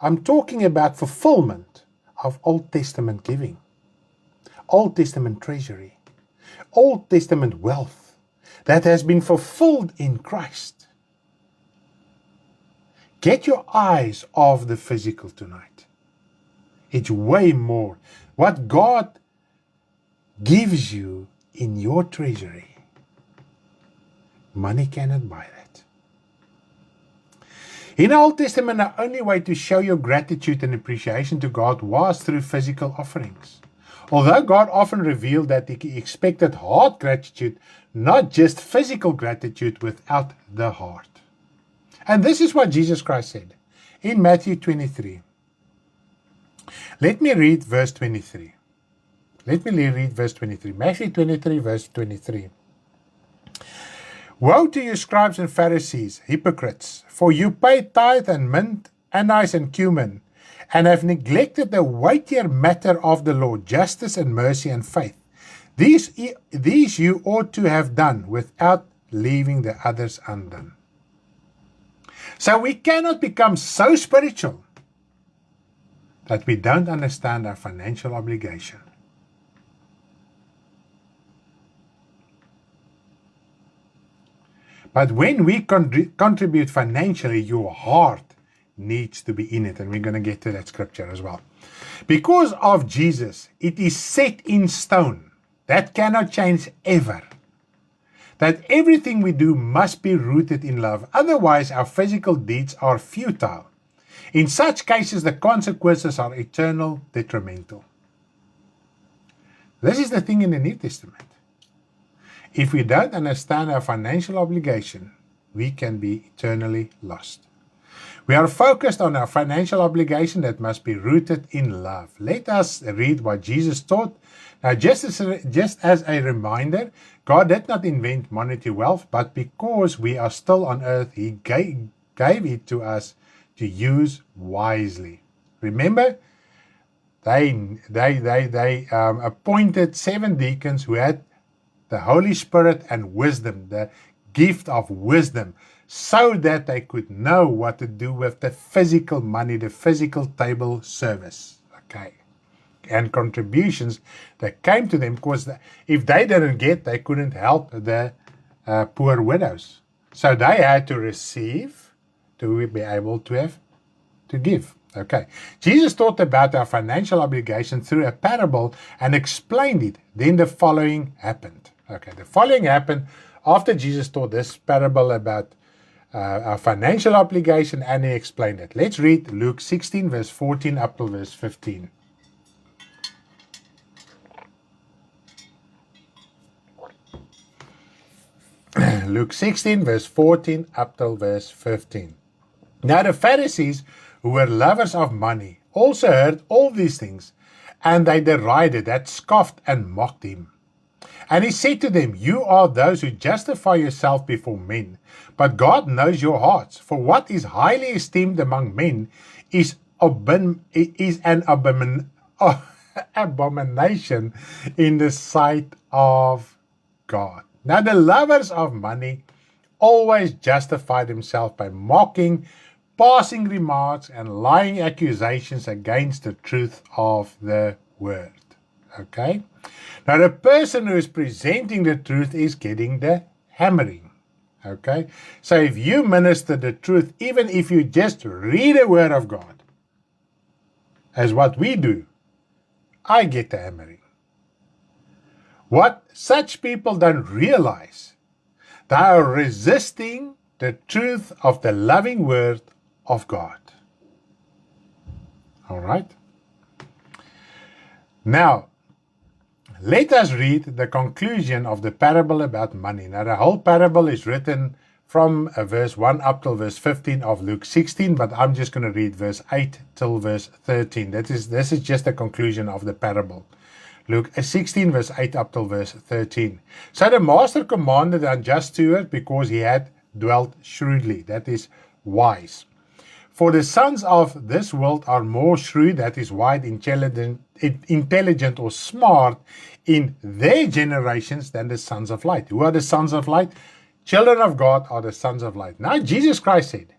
Speaker 1: I'm talking about fulfillment of Old Testament giving. Old Testament treasury. Old Testament wealth that has been fulfilled in Christ. Get your eyes off the physical tonight. It's way more. What God gives you in your treasury, money cannot buy that. In the Old Testament, the only way to show your gratitude and appreciation to God was through physical offerings. Although God often revealed that He expected heart gratitude, not just physical gratitude without the heart. And this is what Jesus Christ said in Matthew 23. Let me read verse 23. Matthew 23, verse 23. Woe to you, scribes and Pharisees, hypocrites, for you pay tithe and mint, anise and cumin, and have neglected the weightier matter of the law, justice and mercy and faith. These you ought to have done without leaving the others undone. So we cannot become so spiritual that we don't understand our financial obligation. But when we contribute financially, your heart needs to be in it. And we're going to get to that scripture as well. Because of Jesus, it is set in stone. That cannot change ever. That everything we do must be rooted in love. Otherwise, our physical deeds are futile. In such cases, the consequences are eternal, detrimental. This is the thing in the New Testament. If we don't understand our financial obligation, we can be eternally lost. We are focused on our financial obligation that must be rooted in love. Let us read what Jesus taught. Now, just as a reminder, God did not invent monetary wealth, but because we are still on earth, He gave it to us to use wisely. Remember, they appointed 7 deacons who had the Holy Spirit and wisdom, the gift of wisdom, so that they could know what to do with the physical money, the physical table service. Okay. And contributions that came to them, because if they didn't get, they couldn't help the poor widows. So they had to receive to be able to give. Okay. Jesus taught about our financial obligation through a parable and explained it. Then the following happened. Okay. The following happened after Jesus taught this parable about our financial obligation, and He explained it. Let's read Luke 16, verse 14 up to verse 15. Luke 16, verse 14 up till verse 15. Now the Pharisees, who were lovers of money, also heard all these things, and they derided, that scoffed and mocked Him. And He said to them, You are those who justify yourself before men, but God knows your hearts. For what is highly esteemed among men is an abomination in the sight of God. Now the lovers of money always justify themselves by mocking, passing remarks, and lying accusations against the truth of the word. Okay? Now the person who is presenting the truth is getting the hammering. Okay? So if you minister the truth, even if you just read the word of God, as what we do, I get the hammering. What such people don't realize, they are resisting the truth of the loving word of God. All right? Now, let us read the conclusion of the parable about money. Now, the whole parable is written from verse 1 up till verse 15 of Luke 16, but I'm just going to read verse 8 till verse 13. This is just the conclusion of the parable. Luke 16, verse 8 up till verse 13. So the master commanded the unjust steward because he had dwelt shrewdly, that is, wise. For the sons of this world are more shrewd, that is, wise, intelligent or smart in their generations than the sons of light. Who are the sons of light? Children of God are the sons of light. Now Jesus Christ said,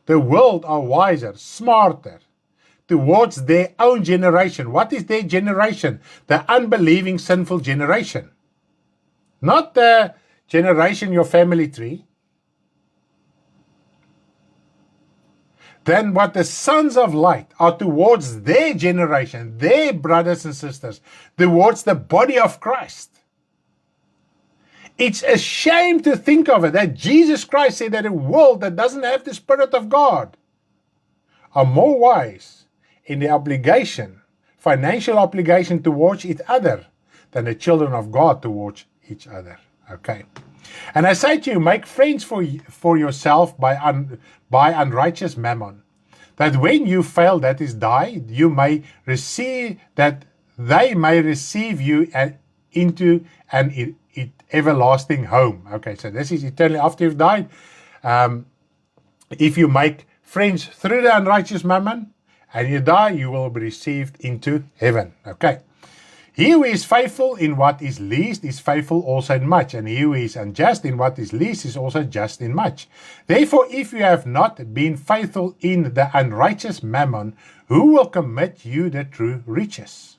Speaker 1: the world are wiser, smarter, towards their own generation. What is their generation? The unbelieving, sinful generation. Not the generation, your family tree. Then what the sons of light are towards their generation, their brothers and sisters, towards the body of Christ. It's a shame to think of it, that Jesus Christ said that a world that doesn't have the Spirit of God are more wise in the obligation, financial obligation towards each other than the children of God towards each other. Okay. And I say to you, make friends for yourself by unrighteous mammon, that when you fail, that is die, you may receive, that they may receive you into an everlasting home. Okay, so this is eternally after you've died. If you make friends through the unrighteous mammon and you die, you will be received into heaven. Okay. He who is faithful in what is least is faithful also in much, and he who is unjust in what is least is also just in much. Therefore, if you have not been faithful in the unrighteous mammon, who will commit you the true riches?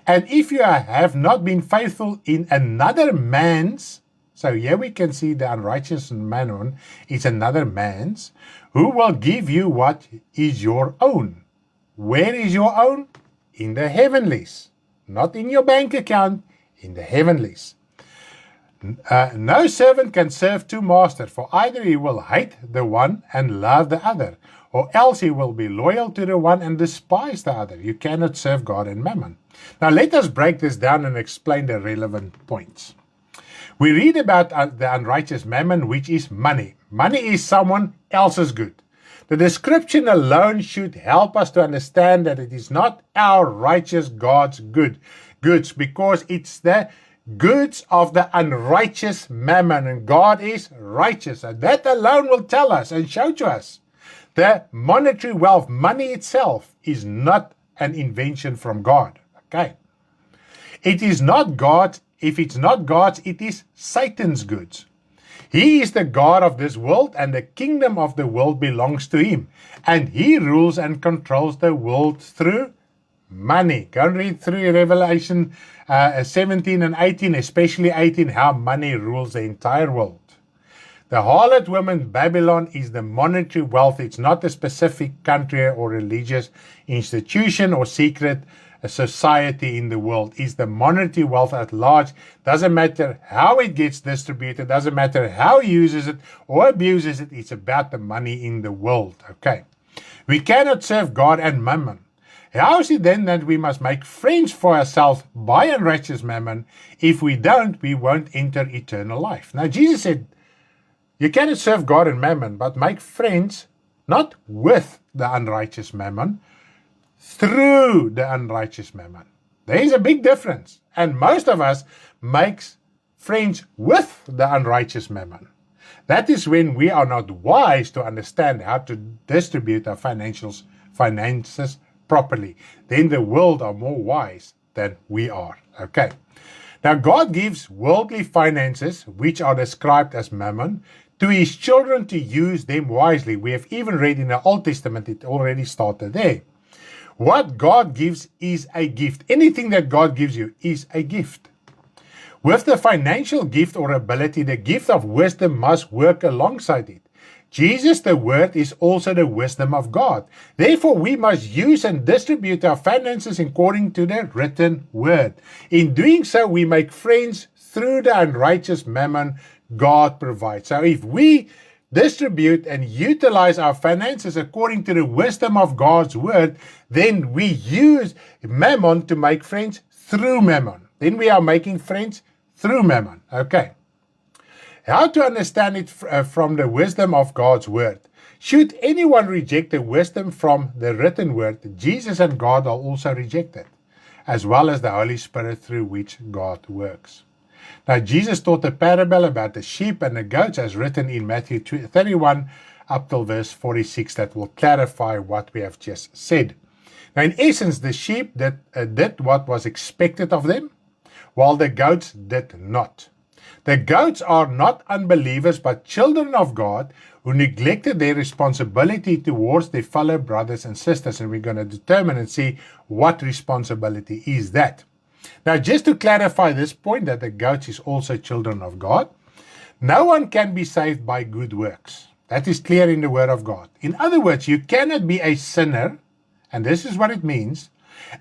Speaker 1: And if you have not been faithful in another man's, so here we can see the unrighteous mammon is another man's, who will give you what is your own? Where is your own? In the heavenlies. Not in your bank account, in the heavenlies. No servant can serve two masters, for either he will hate the one and love the other, or else he will be loyal to the one and despise the other. You cannot serve God and mammon. Now let us break this down and explain the relevant points. We read about the unrighteous mammon, which is money. Money is someone else's good. The description alone should help us to understand that it is not our righteous God's goods, because it's the goods of the unrighteous mammon, and God is righteous. And that alone will tell us and show to us the monetary wealth, money itself, is not an invention from God. Okay. It is not God's. If it's not God's, it is Satan's goods. He is the God of this world, and the kingdom of the world belongs to him. And he rules and controls the world through money. Go and read through Revelation 17 and 18, especially 18, how money rules the entire world. The harlot woman Babylon is the monetary wealth. It's not a specific country or religious institution or secret society in the world. It's the monetary wealth at large. Doesn't matter how it gets distributed, doesn't matter how he uses it or abuses it, it's about the money in the world. Okay. We cannot serve God and mammon. How is it then that we must make friends for ourselves by unrighteous mammon? If we don't, we won't enter eternal life. Now Jesus said, you cannot serve God and mammon, but make friends not with the unrighteous mammon, through the unrighteous mammon. There is a big difference. And most of us makes friends with the unrighteous mammon. That is when we are not wise to understand how to distribute our finances properly. Then the world are more wise than we are. Okay. Now God gives worldly finances, which are described as mammon, to his children to use them wisely. We have even read in the Old Testament, it already started there. What God gives is a gift. Anything that God gives you is a gift. With the financial gift or ability, the gift of wisdom must work alongside it. Jesus, the Word, is also the wisdom of God. Therefore, we must use and distribute our finances according to the written Word. In doing so, we make friends through the unrighteous mammon God provides. So if we distribute and utilize our finances according to the wisdom of God's word, then we use mammon to make friends through mammon. Then we are making friends through mammon. Okay. How to understand it from the wisdom of God's word? Should anyone reject the wisdom from the written word, Jesus and God are also rejected. as well as the Holy Spirit through which God works. Now, Jesus taught a parable about the sheep and the goats as written in Matthew 31 up till verse 46 that will clarify what we have just said. Now, in essence, the sheep did what was expected of them, while the goats did not. The goats are not unbelievers, but children of God who neglected their responsibility towards their fellow brothers and sisters. And we're going to determine and see what responsibility is that. Now, just to clarify this point that the goats is also children of God, no one can be saved by good works. That is clear in the Word of God. In other words, you cannot be a sinner, and this is what it means,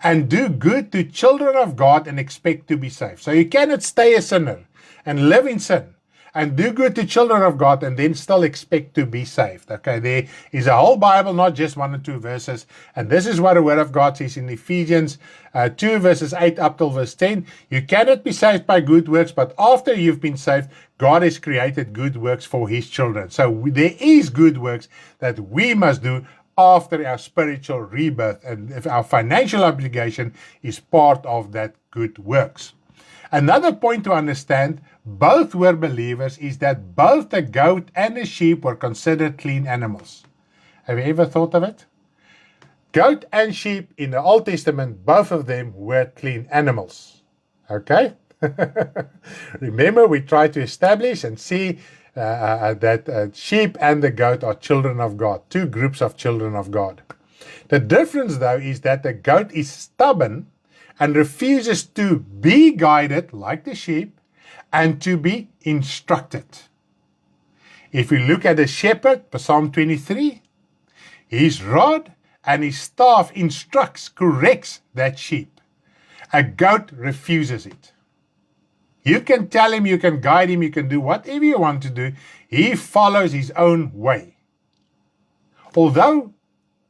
Speaker 1: and do good to children of God and expect to be saved. So you cannot stay a sinner and live in sin and do good to children of God and then still expect to be saved. Okay, there is a whole Bible, not just 1 or 2 verses. And this is what the Word of God says in Ephesians 2 verses 8 up till verse 10. You cannot be saved by good works, but after you've been saved, God has created good works for His children. So there is good works that we must do after our spiritual rebirth, and if our financial obligation is part of that good works. Another point to understand, both were believers, is that both the goat and the sheep were considered clean animals. Have you ever thought of it? Goat and sheep in the Old Testament, both of them were clean animals. Okay? Remember, we try to establish and see that sheep and the goat are children of God, 2 groups of children of God. The difference, though, is that the goat is stubborn and refuses to be guided like the sheep and to be instructed. If we look at the shepherd, Psalm 23, his rod and his staff instructs, corrects that sheep. A goat refuses it. You can tell him, you can guide him, you can do whatever you want to do. He follows his own way. Although,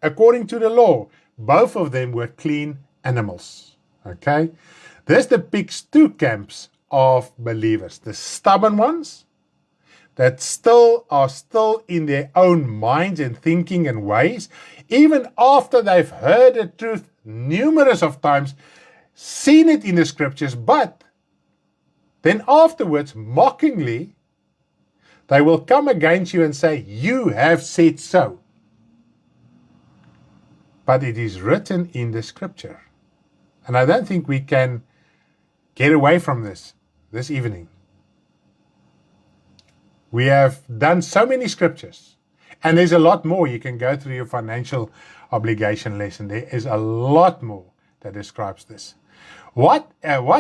Speaker 1: according to the law, both of them were clean animals. Okay? This depicts 2 camps of believers. The stubborn ones that are still in their own minds and thinking and ways, even after they've heard the truth numerous of times, seen it in the scriptures, but then afterwards, mockingly, they will come against you and say, you have said so. But it is written in the scripture. And I don't think we can get away from this evening. We have done so many scriptures. And there's a lot more. You can go through your financial obligation lesson. There is a lot more that describes this. What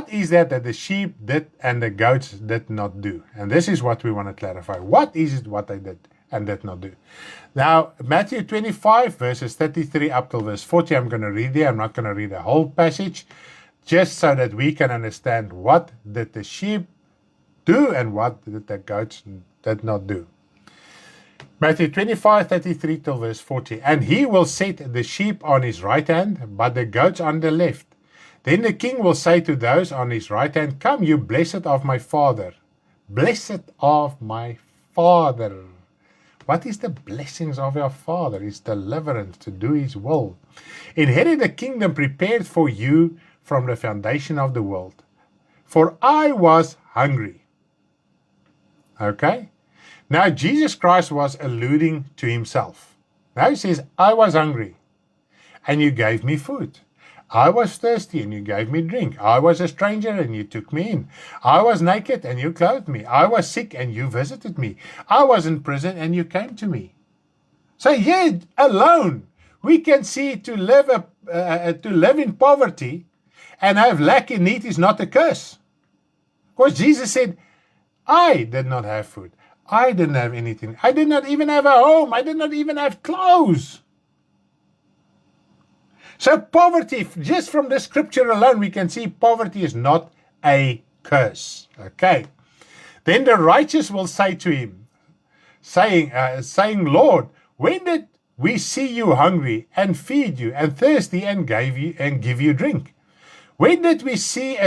Speaker 1: is that the sheep did and the goats did not do? And this is what we want to clarify. What is it what they did and did not do? Now, Matthew 25, verses 33 up till verse 40, I'm going to read there. I'm not going to read the whole passage, just so that we can understand what did the sheep do and what did the goats did not do. Matthew 25, 33 till verse 40. And he will set the sheep on his right hand, but the goats on the left. Then the king will say to those on his right hand, come, you blessed of my Father. Blessed of my Father. What is the blessings of our Father? It's deliverance to do His will. Inherit the kingdom prepared for you from the foundation of the world. For I was hungry. Okay? Now Jesus Christ was alluding to Himself. Now He says, I was hungry, and you gave me food. I was thirsty and you gave me drink. I was a stranger and you took me in. I was naked and you clothed me. I was sick and you visited me. I was in prison and you came to me. So here alone, we can see to live in poverty and have lack in need is not a curse. Because Jesus said, I did not have food. I didn't have anything. I did not even have a home. I did not even have clothes. So poverty, just from the scripture alone, we can see poverty is not a curse. Okay. Then the righteous will say to him, saying, Lord, when did we see you hungry and feed you, and thirsty and give you drink? When did we see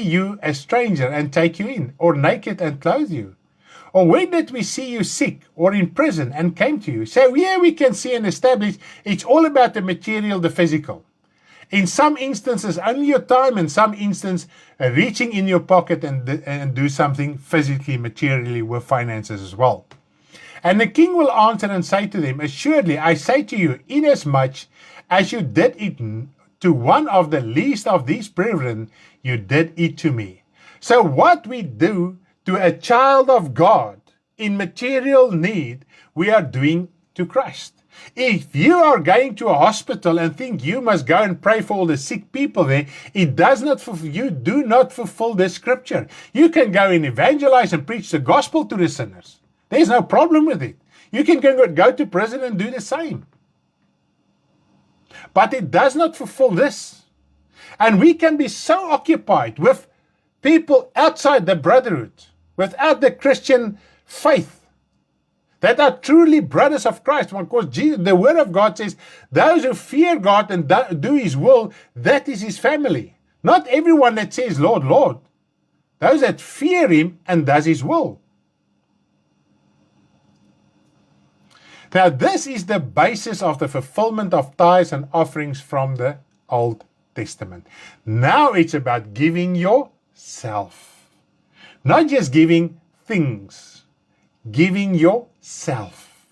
Speaker 1: you a stranger and take you in, or naked and clothe you? Or when did we see you sick or in prison and came to you? So here we can see and establish it's all about the material, the physical. In some instances, only your time, in some instances, reaching in your pocket and do something physically, materially with finances as well. And the king will answer and say to them, assuredly, I say to you, inasmuch as you did it to one of the least of these brethren, you did it to me. So what we do to a child of God in material need, we are doing to Christ. If you are going to a hospital and think you must go and pray for all the sick people there, it does not you do not fulfill the scripture. You can go and evangelize and preach the gospel to the sinners. There's no problem with it. You can go to prison and do the same. But it does not fulfill this. And we can be so occupied with people outside the brotherhood, without the Christian faith, that are truly brothers of Christ. Because the word of God says, those who fear God and do his will, that is his family. Not everyone that says, Lord, Lord. Those that fear him and does his will. Now, this is the basis of the fulfillment of tithes and offerings from the Old Testament. Now it's about giving yourself. Not just giving things. Giving yourself.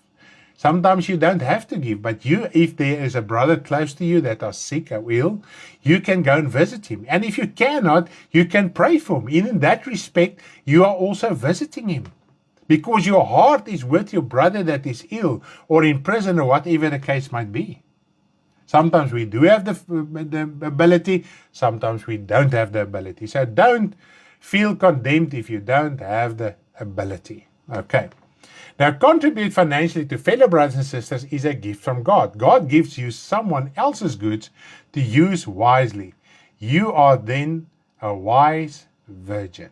Speaker 1: Sometimes you don't have to give, but if there is a brother close to you that are sick or ill, you can go and visit him. And if you cannot, you can pray for him. In that respect, you are also visiting him. Because your heart is with your brother that is ill or in prison or whatever the case might be. Sometimes we do have the ability, sometimes we don't have the ability. So don't feel condemned if you don't have the ability. Okay. Now, contribute financially to fellow brothers and sisters is a gift from God. God gives you someone else's goods to use wisely. You are then a wise virgin.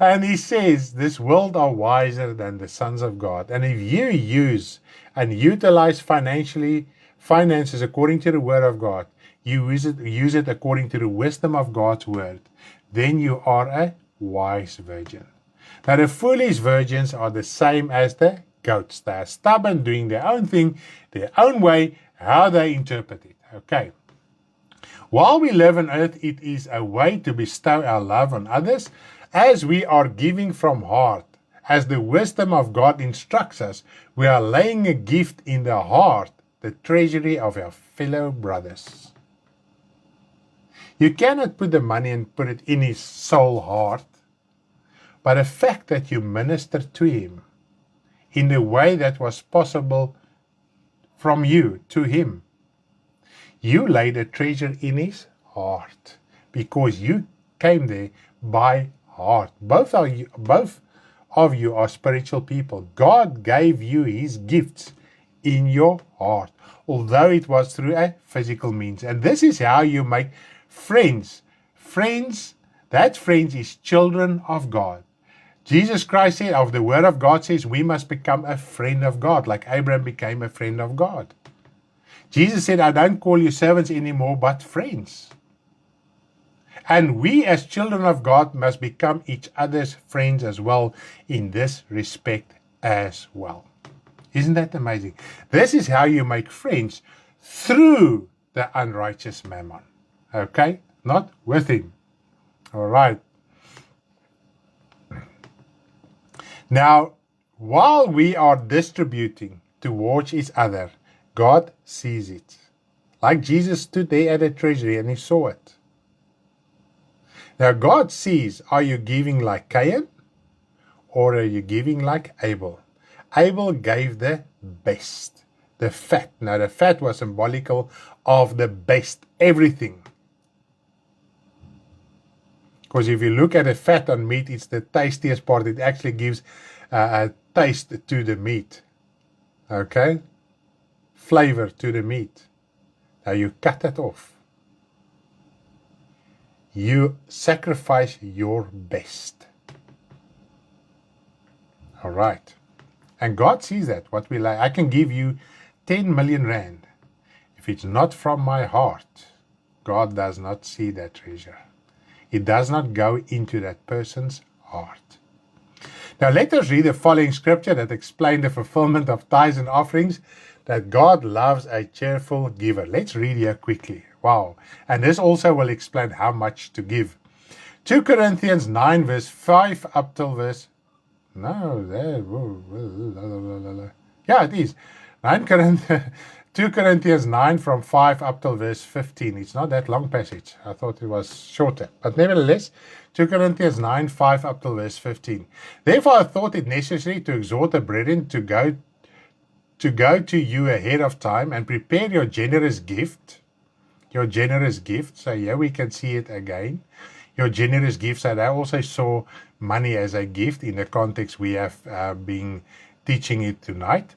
Speaker 1: And he says, this world are wiser than the sons of God. And if you use and utilize finances according to the word of God, you use it according to the wisdom of God's word, then you are a wise virgin. Now, the foolish virgins are the same as the goats. They are stubborn, doing their own thing, their own way, how they interpret it. Okay. While we live on earth, it is a way to bestow our love on others as we are giving from heart. As the wisdom of God instructs us, we are laying a gift in the heart, the treasury of our fellow brothers. You cannot put the money and put it in his soul heart, but the fact that you minister to him in the way that was possible from you to him, you laid a treasure in his heart because you came there by heart. Both of you are spiritual people. God gave you his gifts in your heart, although it was through a physical means. And this is how you make friends. That friends is children of God. Jesus Christ said, of the word of God says, we must become a friend of God, like Abraham became a friend of God. Jesus said, I don't call you servants anymore, but friends. And we as children of God must become each other's friends as well in this respect as well. Isn't that amazing? This is how you make friends through the unrighteous mammon. Okay? Not with him. All right. Now, while we are distributing towards each other, God sees it. Like Jesus stood there at the treasury and he saw it. Now God sees, are you giving like Cain or are you giving like Abel? Abel gave the best, the fat. Now the fat was symbolical of the best, everything. Because if you look at the fat on meat, it's the tastiest part. It actually gives a taste to the meat. Okay? Flavor to the meat. Now you cut it off. You sacrifice your best. All right. And God sees that, what we like. I can give you 10 million rand. If it's not from my heart, God does not see that treasure. It does not go into that person's heart. Now let us read the following scripture that explains the fulfillment of tithes and offerings. that God loves a cheerful giver. Let's read here quickly. Wow. And this also will explain how much to give. 2 Corinthians 9 verse 5 up till verse... No, there... Yeah, it is. 2 Corinthians 9 from 5 up till verse 15. It's not that long passage. I thought it was shorter. But nevertheless, 2 Corinthians 9, 5 up till verse 15. Therefore I thought it necessary to exhort the brethren to go to you ahead of time and prepare your generous gift. Your generous gift. So here we can see it again. Your generous gifts. And I also saw money as a gift in the context we have been teaching it tonight,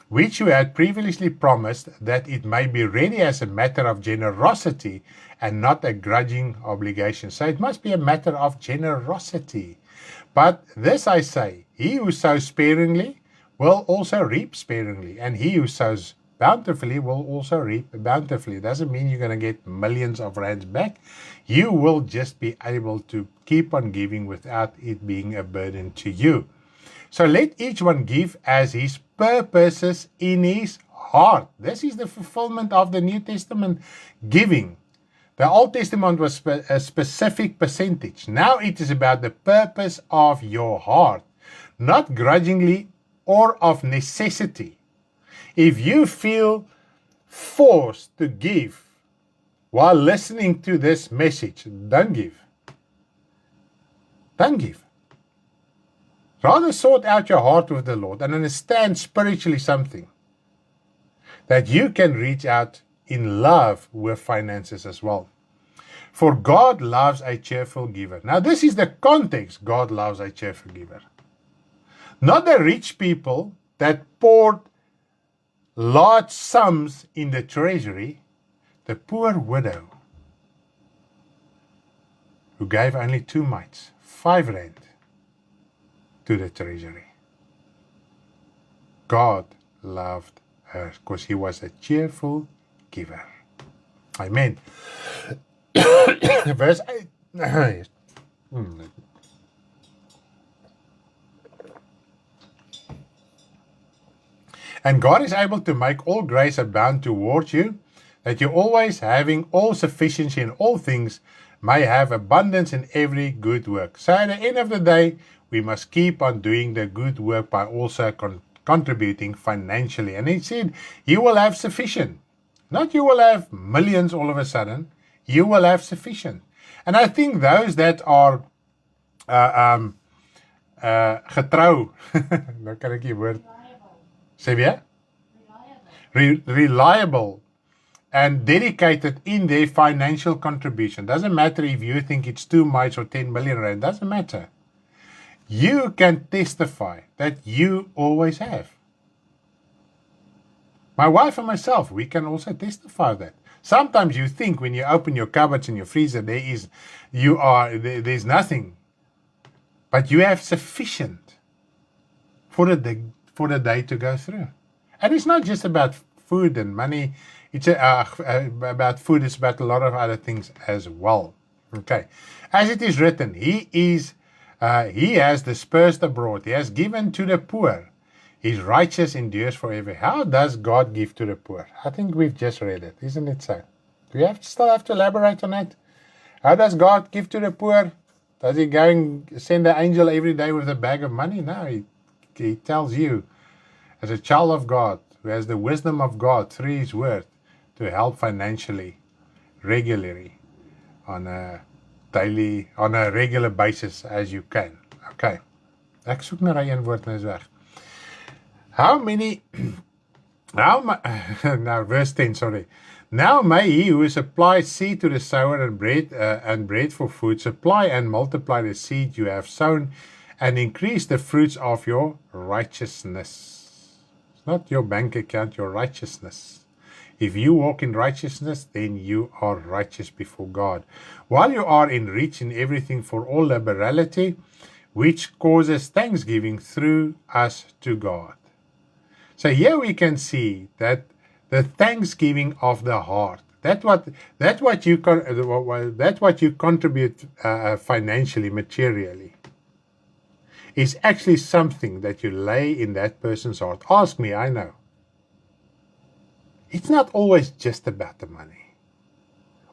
Speaker 1: which you had previously promised, that it may be ready as a matter of generosity and not a grudging obligation. So it must be a matter of generosity. But this I say, he who sows sparingly will also reap sparingly, and he who sows bountifully will also reap bountifully. It doesn't mean you're going to get millions of rands back. You will just be able to keep on giving without it being a burden to you. So let each one give as his purposes in his heart. This is the fulfillment of the New Testament giving. The Old Testament was a specific percentage. Now it is about the purpose of your heart, not grudgingly or of necessity. If you feel forced to give while listening to this message, don't give. Don't give. Rather sort out your heart with the Lord and understand spiritually something, that you can reach out in love with finances as well. For God loves a cheerful giver. Now this is the context. God loves a cheerful giver. Not the rich people that poured large sums in the treasury, the poor widow who gave only 2 mites, 5 rand, to the treasury. God loved her because he was a cheerful giver. Amen. Verse 8. And God is able to make all grace abound towards you, that you always having all sufficiency in all things may have abundance in every good work. So at the end of the day, we must keep on doing the good work by also contributing financially. And he said, you will have sufficient. Not you will have millions all of a sudden. You will have sufficient. And I think those that are getrou, nou kan ek die woord, sê weer? Reliable and dedicated in their financial contribution. Doesn't matter if you think it's 2 mites or 10 million rand. Doesn't matter. You can testify that you always have. My wife and myself, we can also testify that. Sometimes you think when you open your cupboards and your freezer, there's nothing. But you have sufficient for the day to go through. And it's not just about food and money. It's about food. It's about a lot of other things as well. Okay. As it is written, he has dispersed abroad. He has given to the poor. His righteous endures forever. How does God give to the poor? I think we've just read it. Isn't it so? Do we still have to elaborate on it? How does God give to the poor? Does he go and send an angel every day with a bag of money? No, he tells you, as a child of God, who has the wisdom of God through his word, to help financially, regularly, on a regular basis as you can. Okay. Ek soek na daai een woord nou is weg. Now verse 10, sorry. Now may he who supplies seed to the sower and bread for food, supply and multiply the seed you have sown, and increase the fruits of your righteousness. It's not your bank account, your righteousness. If you walk in righteousness, then you are righteous before God. While you are enriched in everything for all liberality, which causes thanksgiving through us to God. So here we can see that the thanksgiving of the heart, that's what you contribute financially, materially, is actually something that you lay in that person's heart. Ask me, I know. It's not always just about the money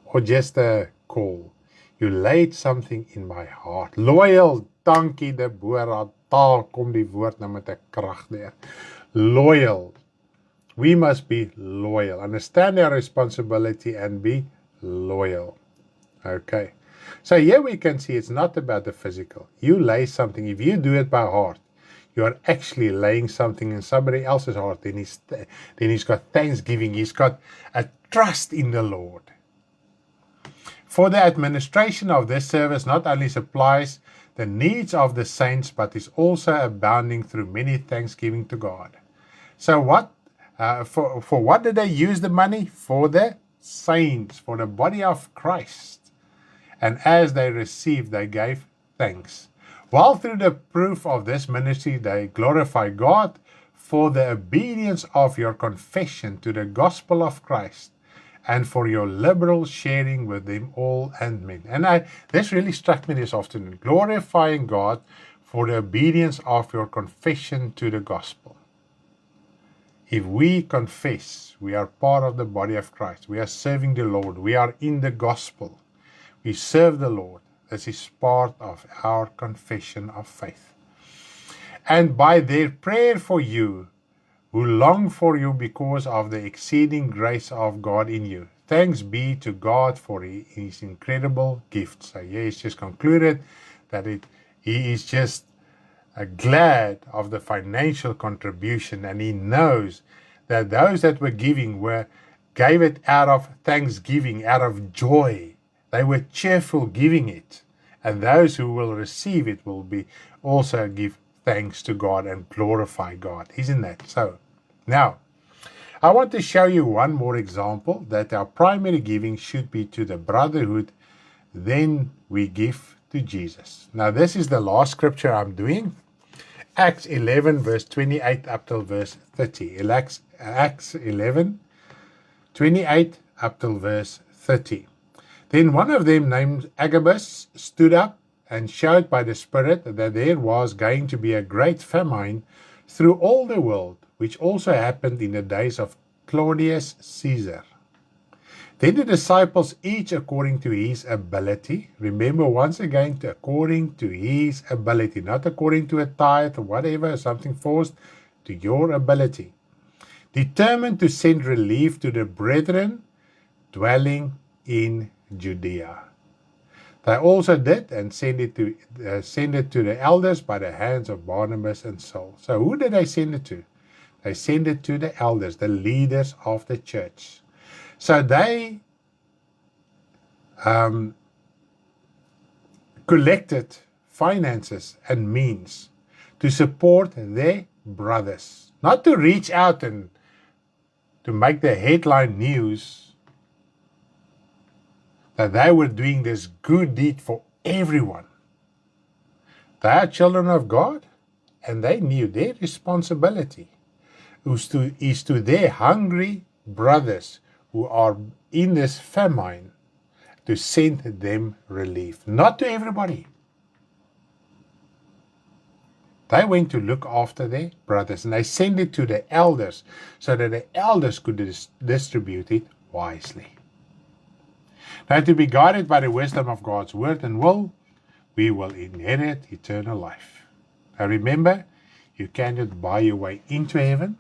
Speaker 1: or just a call. You laid something in my heart. Loyal, dankie Deborah. Daar kom die woord nou met 'n krag deur. Loyal. We must be loyal. Understand our responsibility and be loyal. Okay. So here we can see it's not about the physical. You lay something. If you do it by heart, you are actually laying something in somebody else's heart. Then he's got thanksgiving. He's got a trust in the Lord. For the administration of this service not only supplies the needs of the saints, but is also abounding through many thanksgiving to God. So for what did they use the money? For the saints, for the body of Christ. And as they received, they gave thanks. While through the proof of this ministry, they glorify God for the obedience of your confession to the gospel of Christ, and for your liberal sharing with them all and men. And this really struck me this afternoon. Glorifying God for the obedience of your confession to the gospel. If we confess, we are part of the body of Christ. We are serving the Lord. We are in the gospel. We serve the Lord. This is part of our confession of faith. And by their prayer for you, who long for you because of the exceeding grace of God in you. Thanks be to God for his incredible gift. So here he's just concluded that he is just glad of the financial contribution, and he knows that those that were giving gave it out of thanksgiving, out of joy. They were cheerful giving it. And those who will receive it will be also give thanks to God and glorify God. Isn't that so? Now, I want to show you one more example that our primary giving should be to the brotherhood. Then we give to Jesus. Now, this is the last scripture I'm doing. Acts 11, verse 28 up till verse 30. Acts 11, 28 up till verse 30. Then one of them, named Agabus, stood up and showed by the Spirit that there was going to be a great famine through all the world, which also happened in the days of Claudius Caesar. Then the disciples, each according to his ability, remember once again, according to his ability, not according to a tithe or whatever, something forced, to your ability, determined to send relief to the brethren dwelling in Judea. They also did and send it to the elders by the hands of Barnabas and Saul. So who did they send it to? They sent it to the elders, the leaders of the church. So they collected finances and means to support their brothers. Not to reach out and to make the headline news that they were doing this good deed for everyone. They are children of God, and they knew their responsibility is to their hungry brothers who are in this famine, to send them relief. Not to everybody. They went to look after their brothers, and they sent it to the elders so that the elders could distribute it wisely. Now, to be guided by the wisdom of God's word and will, we will inherit eternal life. Now remember, you cannot buy your way into heaven,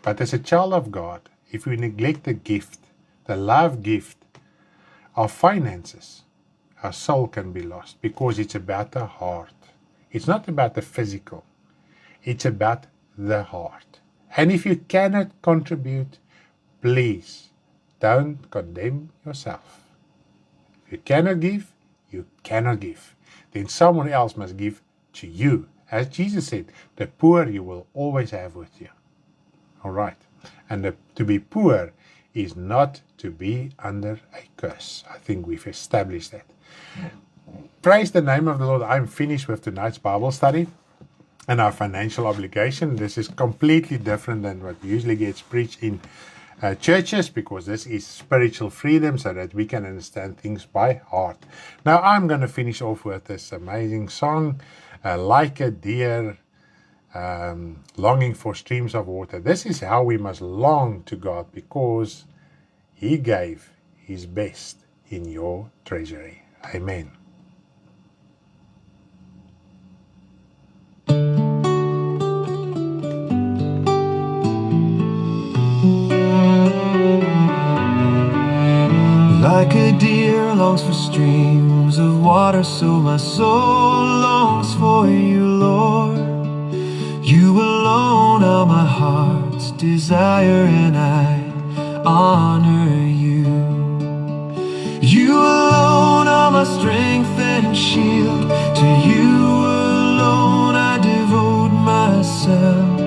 Speaker 1: but as a child of God, if we neglect the gift, the love gift of finances, our soul can be lost, because it's about the heart. It's not about the physical. It's about the heart. And if you cannot contribute, please don't condemn yourself. If you cannot give, you cannot give. Then someone else must give to you. As Jesus said, the poor you will always have with you. All right. And to be poor is not to be under a curse. I think we've established that. Praise the name of the Lord. I'm finished with tonight's Bible study and our financial obligation. This is completely different than what usually gets preached in churches, because this is spiritual freedom so that we can understand things by heart. Now I'm going to finish off with this amazing song, Like a Deer longing for streams of water. This is how we must long to God, because He gave His best in your treasury. Amen.
Speaker 2: Like a deer longs for streams of water, so my soul longs for you, Lord. You alone are my heart's desire, and I honor you. You alone are my strength and shield. To you alone I devote myself.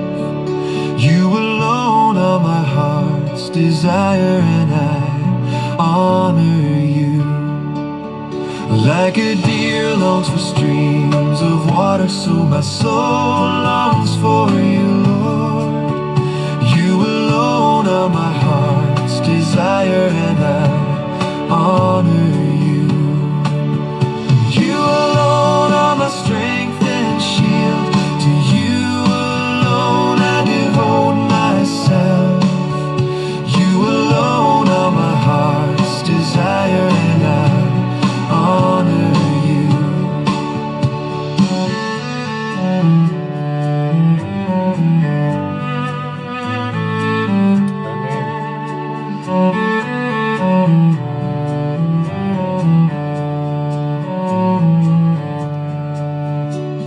Speaker 2: You alone are my heart's desire, and I honor you. Like a deer longs for streams of water, so my soul longs for you, Lord. You alone are my heart's desire, and I honor you. You alone are my strength and shield. To you alone I devote myself. You alone are my heart's desire, and I honor you.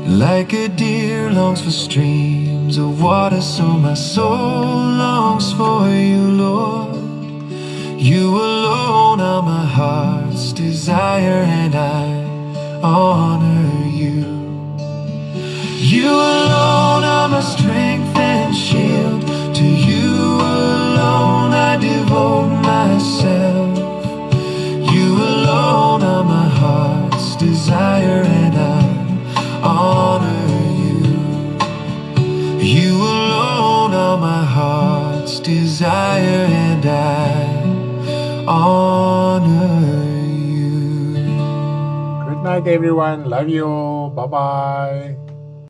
Speaker 2: Like a deer longs for streams of water, so my soul longs for you, Lord. You alone are my heart's desire, and I honor you. You alone are my strength and shield. To you alone I devote myself. You alone are my heart's desire, and I honor you. You alone are my heart's desire, and I honor you.
Speaker 1: Good night, everyone. Love you all. Bye-bye.